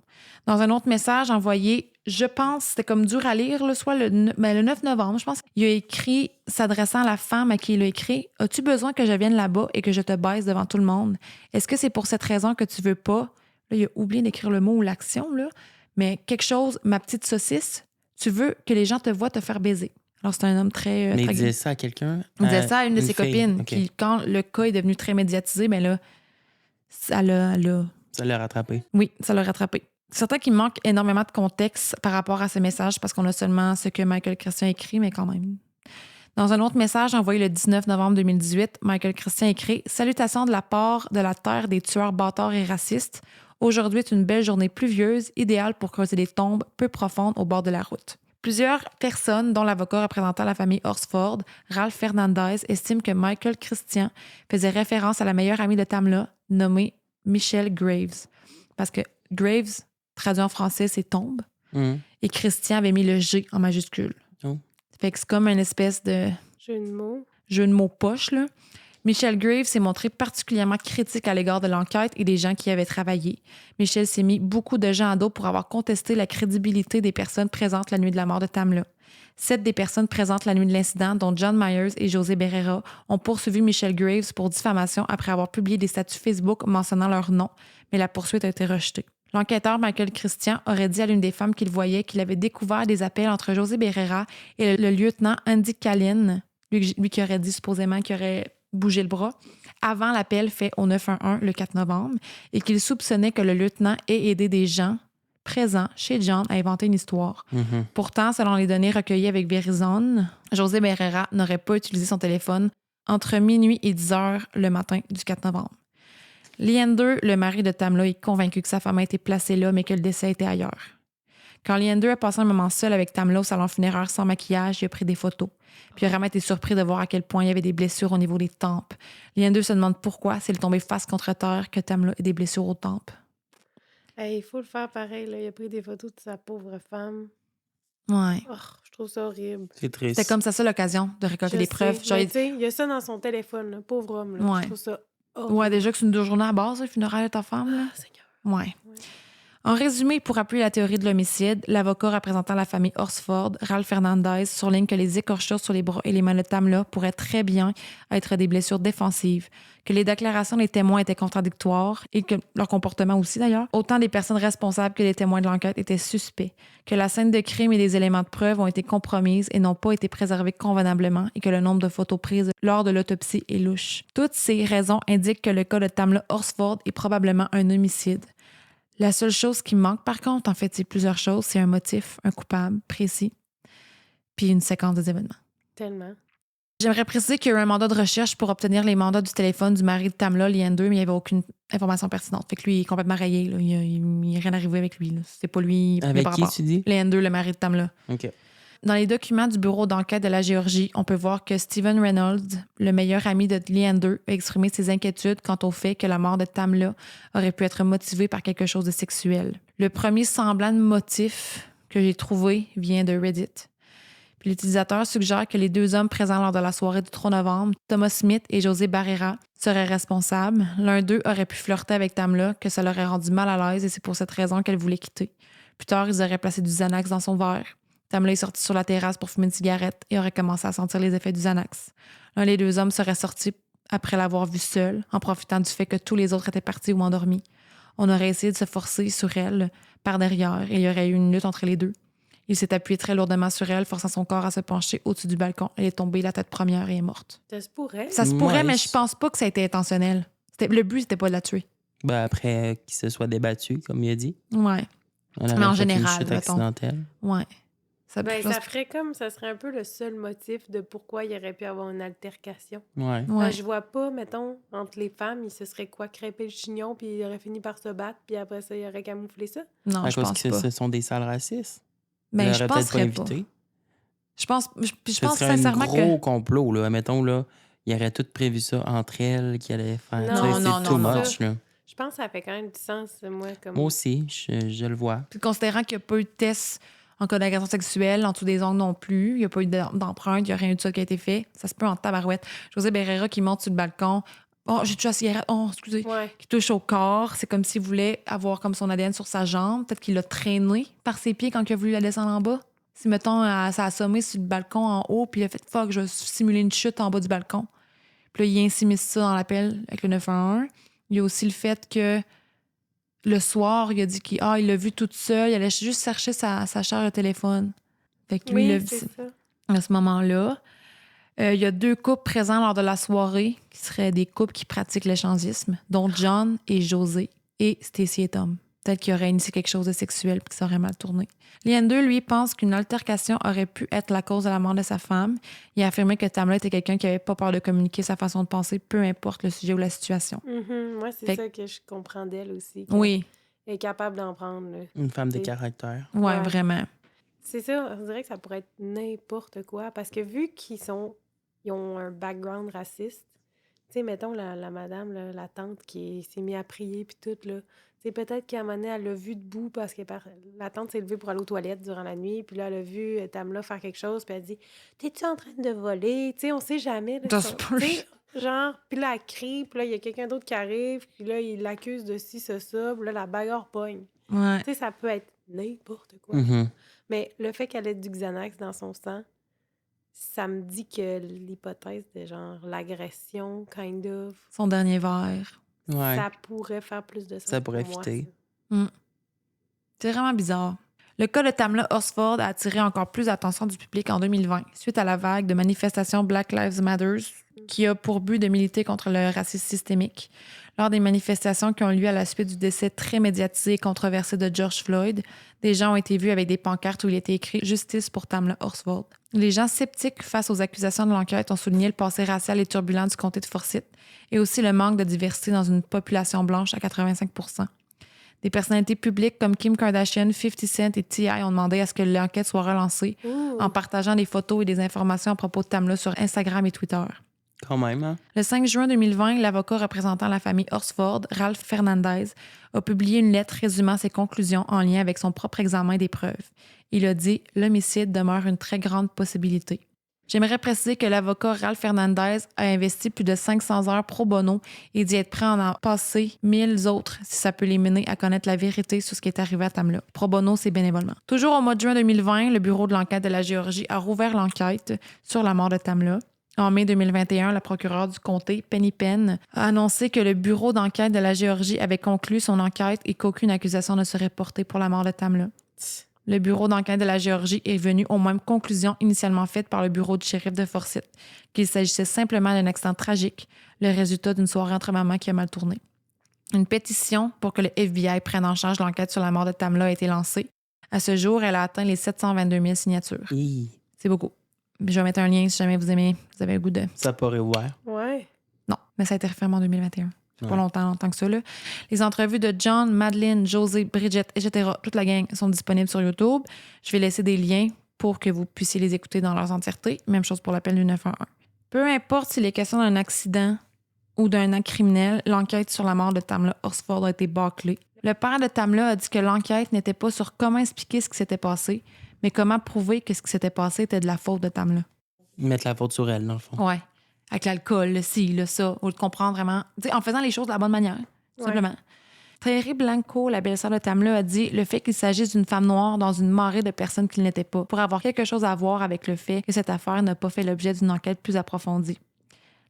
Dans un autre message envoyé, je pense, c'était comme dur à lire, là, soit le 9 novembre, je pense, il a écrit, s'adressant à la femme à qui il a écrit « As-tu besoin que je vienne là-bas et que je te baise devant tout le monde? Est-ce que c'est pour cette raison que tu veux pas? » Là, il a oublié d'écrire le mot ou l'action, là. Mais quelque chose, ma petite saucisse, tu veux que les gens te voient te faire baiser. Alors, c'est un homme très... Mais très... il disait ça à quelqu'un? Il disait ça à une de ses fille. copines. OK. Puis quand le cas est devenu très médiatisé, ben là, ça l'a... Ça l'a rattrapé. Oui, ça l'a rattrapé. C'est certain qu'il manque énormément de contexte par rapport à ce message parce qu'on a seulement ce que Michael Christian écrit, mais quand même. Dans un autre message envoyé le 19 novembre 2018, Michael Christian écrit « Salutations de la part de la terre des tueurs bâtards et racistes. Aujourd'hui est une belle journée pluvieuse, idéale pour creuser des tombes peu profondes au bord de la route. » Plusieurs personnes, dont l'avocat représentant la famille Horsford, Ralph Fernandez, estiment que Michael Christian faisait référence à la meilleure amie de Tamla, nommée Michelle Graves. Parce que Graves, traduit en français, c'est tombe. Et Christian avait mis le G en majuscule. Fait que c'est comme une espèce de... Jeu de mots poche, là. Michelle Graves s'est montrée particulièrement critique à l'égard de l'enquête et des gens qui y avaient travaillé. Michelle s'est mis beaucoup de gens à dos pour avoir contesté la crédibilité des personnes présentes la nuit de la mort de Tamla. 7 des personnes présentes la nuit de l'incident, dont John Myers et José Barrera, ont poursuivi Michelle Graves pour diffamation après avoir publié des statuts Facebook mentionnant leur nom, mais la poursuite a été rejetée. L'enquêteur Michael Christian aurait dit à l'une des femmes qu'il voyait qu'il avait découvert des appels entre José Barrera et le lieutenant Andy Callin, lui qui aurait dit supposément qu'il aurait bougé le bras, avant l'appel fait au 911 le 4 novembre, et qu'il soupçonnait que le lieutenant ait aidé des gens présents chez John à inventer une histoire. Pourtant, selon les données recueillies avec Verizon, José Barrera n'aurait pas utilisé son téléphone entre minuit et 10 heures le matin du 4 novembre. Leander, le mari de Tamla, est convaincu que sa femme a été placée là, mais que le décès était ailleurs. Quand Leander a passé un moment seul avec Tamla au salon funéraire sans maquillage, il a pris des photos. Puis il a vraiment été surpris de voir à quel point il y avait des blessures au niveau des tempes. Leander se demande pourquoi, s'il est tombé face contre terre, que Tamla ait des blessures aux tempes. Hey, il faut le faire pareil, là. Il a pris des photos de sa pauvre femme. Ouais. Oh, je trouve ça horrible. C'est triste. C'était comme ça l'occasion de récolter des preuves. Genre, il y a ça dans son téléphone, là, pauvre homme. Là. Ouais. Je trouve ça Ouais, déjà que c'est une 2 journées à base, le funérail de ta femme. Là. Seigneur. Ouais. En résumé, pour appuyer la théorie de l'homicide, l'avocat représentant la famille Horsford, Ralph Fernandez, souligne que les écorchures sur les bras et les mains de Tamla pourraient très bien être des blessures défensives, que les déclarations des témoins étaient contradictoires et que leur comportement aussi d'ailleurs. Autant des personnes responsables que les témoins de l'enquête étaient suspects, que la scène de crime et des éléments de preuve ont été compromises et n'ont pas été préservés convenablement et que le nombre de photos prises lors de l'autopsie est louche. Toutes ces raisons indiquent que le cas de Tamla Horsford est probablement un homicide. La seule chose qui manque, par contre, en fait, c'est plusieurs choses. C'est un motif, un coupable précis, puis une séquence des événements. Tellement. J'aimerais préciser qu'il y a eu un mandat de recherche pour obtenir les mandats du téléphone du mari de Tamla, Leanne 2, mais il n'y avait aucune information pertinente. Fait que lui, il est complètement rayé. Là. Il n'y a rien arrivé avec lui. Là. C'est pas lui. Avec qui tu dis? Leanne 2, le mari de Tamla. OK. Dans les documents du bureau d'enquête de la Géorgie, on peut voir que Stephen Reynolds, le meilleur ami de Leanne 2, a exprimé ses inquiétudes quant au fait que la mort de Tamla aurait pu être motivée par quelque chose de sexuel. Le premier semblant de motif que j'ai trouvé vient de Reddit. Puis l'utilisateur suggère que les deux hommes présents lors de la soirée du 3 novembre, Thomas Smith et José Barrera, seraient responsables. L'un d'eux aurait pu flirter avec Tamla, que ça l'aurait rendu mal à l'aise et c'est pour cette raison qu'elle voulait quitter. Plus tard, ils auraient placé du Xanax dans son verre. Tamla est sorti sur la terrasse pour fumer une cigarette et aurait commencé à sentir les effets du Xanax. L'un des deux hommes serait sorti après l'avoir vue seule, en profitant du fait que tous les autres étaient partis ou endormis. On aurait essayé de se forcer sur elle par derrière et il y aurait eu une lutte entre les deux. Il s'est appuyé très lourdement sur elle, forçant son corps à se pencher au-dessus du balcon. Elle est tombée la tête première et est morte. Ça se pourrait. Ça se pourrait, mais je pense pas que ça a été intentionnel. Le but, c'était pas de la tuer. Ben après qu'il se soit débattu, comme il a dit. Ouais. On aurait Mais en fait général, une chute mettons. accidentelle. Ouais. Ça ferait comme, ça serait un peu le seul motif de pourquoi il aurait pu avoir une altercation. Ouais. Ouais. Je vois pas, mettons, entre les femmes, il se serait quoi, crêpé le chignon, puis il aurait fini par se battre, puis après ça, il aurait camouflé ça. Non, À je cause pense que pas. ce sont des sales racistes. Mais Il je l'aurait peut-être penserais pas. invité. Je pense Ce serait sincèrement un gros complot, là. Mettons, là, il aurait tout prévu ça entre elles, qu'il allait faire. Non, Tu sais, non, c'est too non, much, là. Je pense que ça fait quand même du sens, moi. Comme... Moi aussi, je le vois. Puis considérant qu'il n'y a pas eu de test en cas d'agression sexuelle, en dessous des ongles non plus, il n'y a pas eu d'empreinte, il n'y a rien eu de ça qui a été fait, ça se peut en tabarouette. José Barrera qui monte sur le balcon, oh, j'ai touché la cigarette, oh, excusez, qui touche au corps, c'est comme s'il voulait avoir comme son ADN sur sa jambe, peut-être qu'il l'a traîné par ses pieds quand il a voulu la descendre en bas. Si, mettons, ça a assommé sur le balcon en haut, puis il a fait « fuck, je vais simuler une chute en bas du balcon ». Puis là, il insimise ça dans l'appel avec le 911. Il y a aussi le fait que le soir, il a dit qu'il l'a vu toute seule, il allait juste chercher sa charge de téléphone. Fait que lui, il l'a vu c'est ça. à ce moment-là. Il y a 2 couples présents lors de la soirée qui seraient des couples qui pratiquent l'échangisme, dont John et José et Stacy et Tom. Peut-être qu'il aurait initié quelque chose de sexuel puis que ça aurait mal tourné. Leanne 2, lui, pense qu'une altercation aurait pu être la cause de la mort de sa femme. Il a affirmé que Tamla était quelqu'un qui n'avait pas peur de communiquer sa façon de penser, peu importe le sujet ou la situation. Moi, c'est ça que je comprends d'elle aussi. Oui. Elle est capable d'en prendre. Là. Une femme de caractère. Ouais, vraiment. C'est ça, on dirait que ça pourrait être n'importe quoi. Parce que vu qu'ils ont un background raciste, tu sais, mettons la madame, là, la tante qui s'est mise à prier puis tout, là. C'est peut-être qu'à un moment donné, elle l'a vu debout parce que la tante s'est levée pour aller aux toilettes durant la nuit, puis là, elle a vu Tamla faire quelque chose, puis elle a dit « T'es-tu en train de voler? » Tu sais, on sait jamais. Là, genre, puis là, elle crie, puis là, il y a quelqu'un d'autre qui arrive, puis là, il l'accuse de ci, ça, puis là, la bagarre pogne. Ouais. Tu sais, ça peut être n'importe quoi. Mm-hmm. Mais le fait qu'elle ait du Xanax dans son sang, ça me dit que l'hypothèse de genre l'agression, kind of... Son dernier verre. Ouais. Ça pourrait faire plus de sens. Ça pourrait pour moi, fitter. C'est vraiment bizarre. Le cas de Tamla Horsford a attiré encore plus l'attention du public en 2020, suite à la vague de manifestations Black Lives Matter qui a pour but de militer contre le racisme systémique. Lors des manifestations qui ont lieu à la suite du décès très médiatisé et controversé de George Floyd, des gens ont été vus avec des pancartes où il était écrit « Justice pour Tamla Horsford ». Les gens sceptiques face aux accusations de l'enquête ont souligné le passé racial et turbulent du comté de Forsyth et aussi le manque de diversité dans une population blanche à 85 %. Des personnalités publiques comme Kim Kardashian, 50 Cent et T.I. ont demandé à ce que l'enquête soit relancée en partageant des photos et des informations à propos de Tamla sur Instagram et Twitter. Quand même, hein? Le 5 juin 2020, l'avocat représentant la famille Horsford, Ralph Fernandez, a publié une lettre résumant ses conclusions en lien avec son propre examen des preuves. Il a dit « L'homicide demeure une très grande possibilité ». J'aimerais préciser que l'avocat Ralph Fernandez a investi plus de 500 heures pro bono et dit être prêt à en passer 1000 autres si ça peut les mener à connaître la vérité sur ce qui est arrivé à Tamla. Pro bono, c'est bénévolement. Toujours au mois de juin 2020, le bureau de l'enquête de la Géorgie a rouvert l'enquête sur la mort de Tamla. En mai 2021, la procureure du comté, Penny Penn, a annoncé que le bureau d'enquête de la Géorgie avait conclu son enquête et qu'aucune accusation ne serait portée pour la mort de Tamla. Le bureau d'enquête de la Géorgie est venu aux mêmes conclusions initialement faites par le bureau du shérif de Forsyth, qu'il s'agissait simplement d'un accident tragique, le résultat d'une soirée entre mamans qui a mal tourné. Une pétition pour que le FBI prenne en charge l'enquête sur la mort de Tamla a été lancée. À ce jour, elle a atteint les 722 000 signatures. C'est beaucoup. Je vais mettre un lien si jamais vous aimez, vous avez le goût de... Ça pourrait ouvert. Ouais. Non, mais ça a été refermé en 2021. Pas longtemps que ça. Là. Les entrevues de John, Madeleine, José, Bridget, etc., toute la gang sont disponibles sur YouTube. Je vais laisser des liens pour que vous puissiez les écouter dans leur entièreté. Même chose pour l'appel du 911. Peu importe s'il est question d'un accident ou d'un acte criminel, l'enquête sur la mort de Tamla Horsford a été bâclée. Le père de Tamla a dit que l'enquête n'était pas sur comment expliquer ce qui s'était passé, mais comment prouver que ce qui s'était passé était de la faute de Tamla. Mettre la faute sur elle, dans le fond. Ouais. Avec l'alcool, le ci, le ça, ou le comprendre vraiment. T'sais, en faisant les choses de la bonne manière, simplement. Thierry Blanco, la belle-sœur de Tamla, a dit le fait qu'il s'agisse d'une femme noire dans une marée de personnes qui ne l'étaient pas, pour avoir quelque chose à voir avec le fait que cette affaire n'a pas fait l'objet d'une enquête plus approfondie.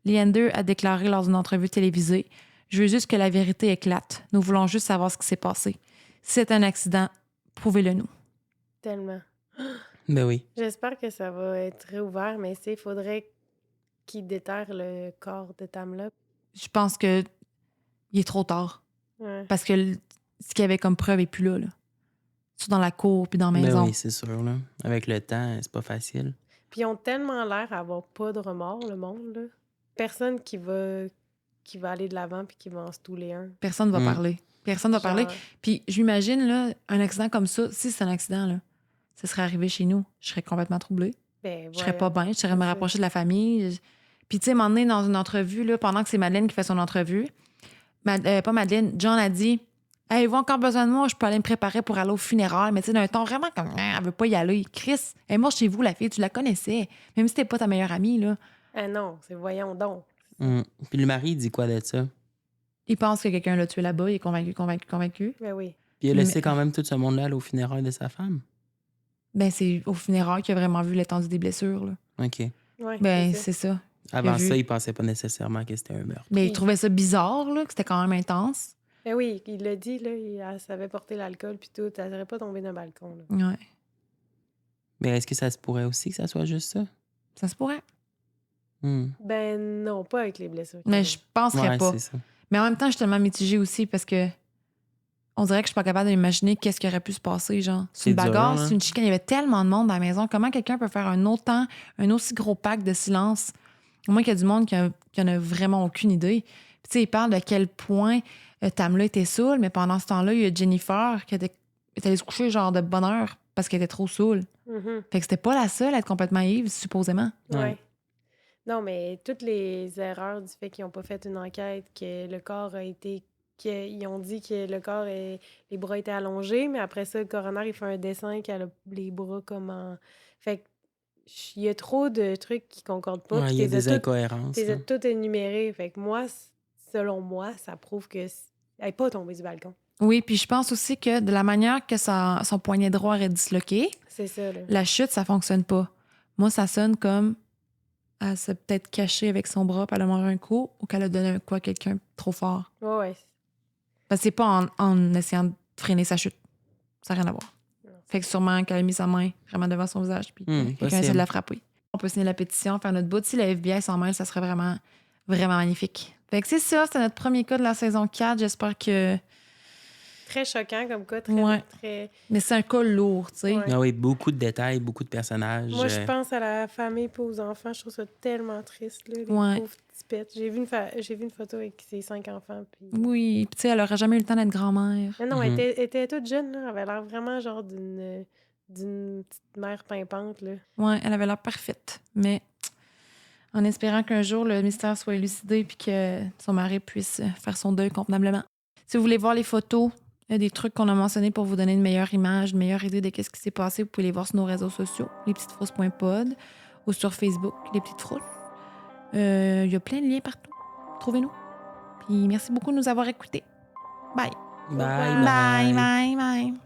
Leander a déclaré lors d'une entrevue télévisée « Je veux juste que la vérité éclate. Nous voulons juste savoir ce qui s'est passé. Si c'est un accident, prouvez-le nous. » Tellement. Ben oui. J'espère que ça va être réouvert, mais il faudrait qu'il déterre le corps de Tamla. Je pense que il est trop tard. Ouais. Parce que ce qu'il y avait comme preuve est plus là. C'est dans la cour puis dans la maison. Ben oui, c'est sûr. Là. Avec le temps, c'est pas facile. Puis ils ont tellement l'air d'avoir pas de remords, le monde. Là. Personne qui va aller de l'avant puis qui va en stouler un. Personne va parler. Personne va parler. Puis j'imagine, là, un accident comme ça, si c'est un accident, là, ça serait arrivé chez nous, je serais complètement troublée. Ben, je serais pas bien, je serais me rapprocher de la famille. Puis, tu sais, m'emmener dans une entrevue, là, pendant que c'est Madeleine qui fait son entrevue, pas Madeleine, John a dit « Hey, vous avez encore besoin de moi, je peux aller me préparer pour aller au funérail. » Mais tu sais, d'un ton vraiment comme « Elle veut pas y aller. » Chris, elle est morte chez vous, la fille, tu la connaissais. Même si t'es pas ta meilleure amie, là. Ah non, c'est voyons donc. Puis le mari, il dit quoi de ça? Il pense que quelqu'un l'a tué là-bas, il est convaincu. Ben oui. Puis il a laissé quand même tout ce monde-là aller au funérail de sa femme? Ben, c'est au funérail qu'il a vraiment vu l'étendue des blessures, là. OK. Ouais, ben, c'est ça. Avant ça, il pensait pas nécessairement que c'était un meurtre. Mais il trouvait ça bizarre, là, que c'était quand même intense. Ben oui, il l'a dit, là, elle savait porter l'alcool puis tout, elle serait pas tombée d'un balcon. Là. Ouais. Mais est-ce que ça se pourrait aussi que ça soit juste ça? Ça se pourrait. Ben non, pas avec les blessures. Mais je penserais pas. C'est ça. Mais en même temps, je suis tellement mitigée aussi parce que on dirait que je suis pas capable d'imaginer qu'est-ce qui aurait pu se passer, genre. C'est une bagarre, dur, hein? c'est une chicane. Il y avait tellement de monde dans la maison. Comment quelqu'un peut faire un aussi gros pacte de silence? Au moins qu'il y a du monde qui en a vraiment aucune idée. Puis tu sais, il parle de quel point Tamla était saoule, mais pendant ce temps-là, il y a Jennifer qui est allée se coucher genre de bonne heure parce qu'elle était trop saoule. Fait que c'était pas la seule à être complètement ivre, supposément. Ouais. Non, mais toutes les erreurs du fait qu'ils n'ont pas fait une enquête, que le corps a été... qu'ils ont dit que le corps, les bras étaient allongés, mais après ça, le coroner, il fait un dessin qui a les bras comme en... Fait que il y a trop de trucs qui concordent pas. Ouais, il y a des incohérences. Tu les as toutes énumérées. Fait que moi, selon moi, ça prouve qu'elle n'est pas tombée du balcon. Oui, puis je pense aussi que de la manière que son poignet droit est disloqué, c'est ça, là. La chute, ça fonctionne pas. Moi, ça sonne comme elle s'est peut-être cachée avec son bras, puis elle a mangé un coup, ou qu'elle a donné un coup à quelqu'un trop fort. Ouais. Parce que c'est pas en essayant de freiner sa chute. Ça n'a rien à voir. Non. Fait que sûrement qu'elle a mis sa main vraiment devant son visage, puis quelqu'un essaie de la frapper. On peut signer la pétition, faire notre bout. Si la FBI s'en mêle, ça serait vraiment, vraiment magnifique. Fait que c'est ça, c'était notre premier cas de la saison 4. J'espère que... Très choquant comme cas, très... Mais c'est un cas lourd, tu sais. Ouais. Ah oui, beaucoup de détails, beaucoup de personnages. Moi, je pense à la famille et aux enfants. Je trouve ça tellement triste, là, les pauvres petits pets. J'ai vu une photo avec ses 5 enfants. Puis... Oui, puis tu sais, elle aurait jamais eu le temps d'être grand-mère. Mais non, elle était toute jeune, là. Elle avait l'air vraiment genre d'une petite mère pimpante, là. Ouais, elle avait l'air parfaite. Mais en espérant qu'un jour, le mystère soit élucidé puis que son mari puisse faire son deuil convenablement. Si vous voulez voir les photos, il y a des trucs qu'on a mentionnés pour vous donner une meilleure image, une meilleure idée de ce qui s'est passé. Vous pouvez les voir sur nos réseaux sociaux, lespetitesfrousses.pod, ou sur Facebook, Les Petites Frousses. Il y a plein de liens partout. Trouvez-nous. Puis merci beaucoup de nous avoir écoutés. Bye. Bye. Bye, bye, bye.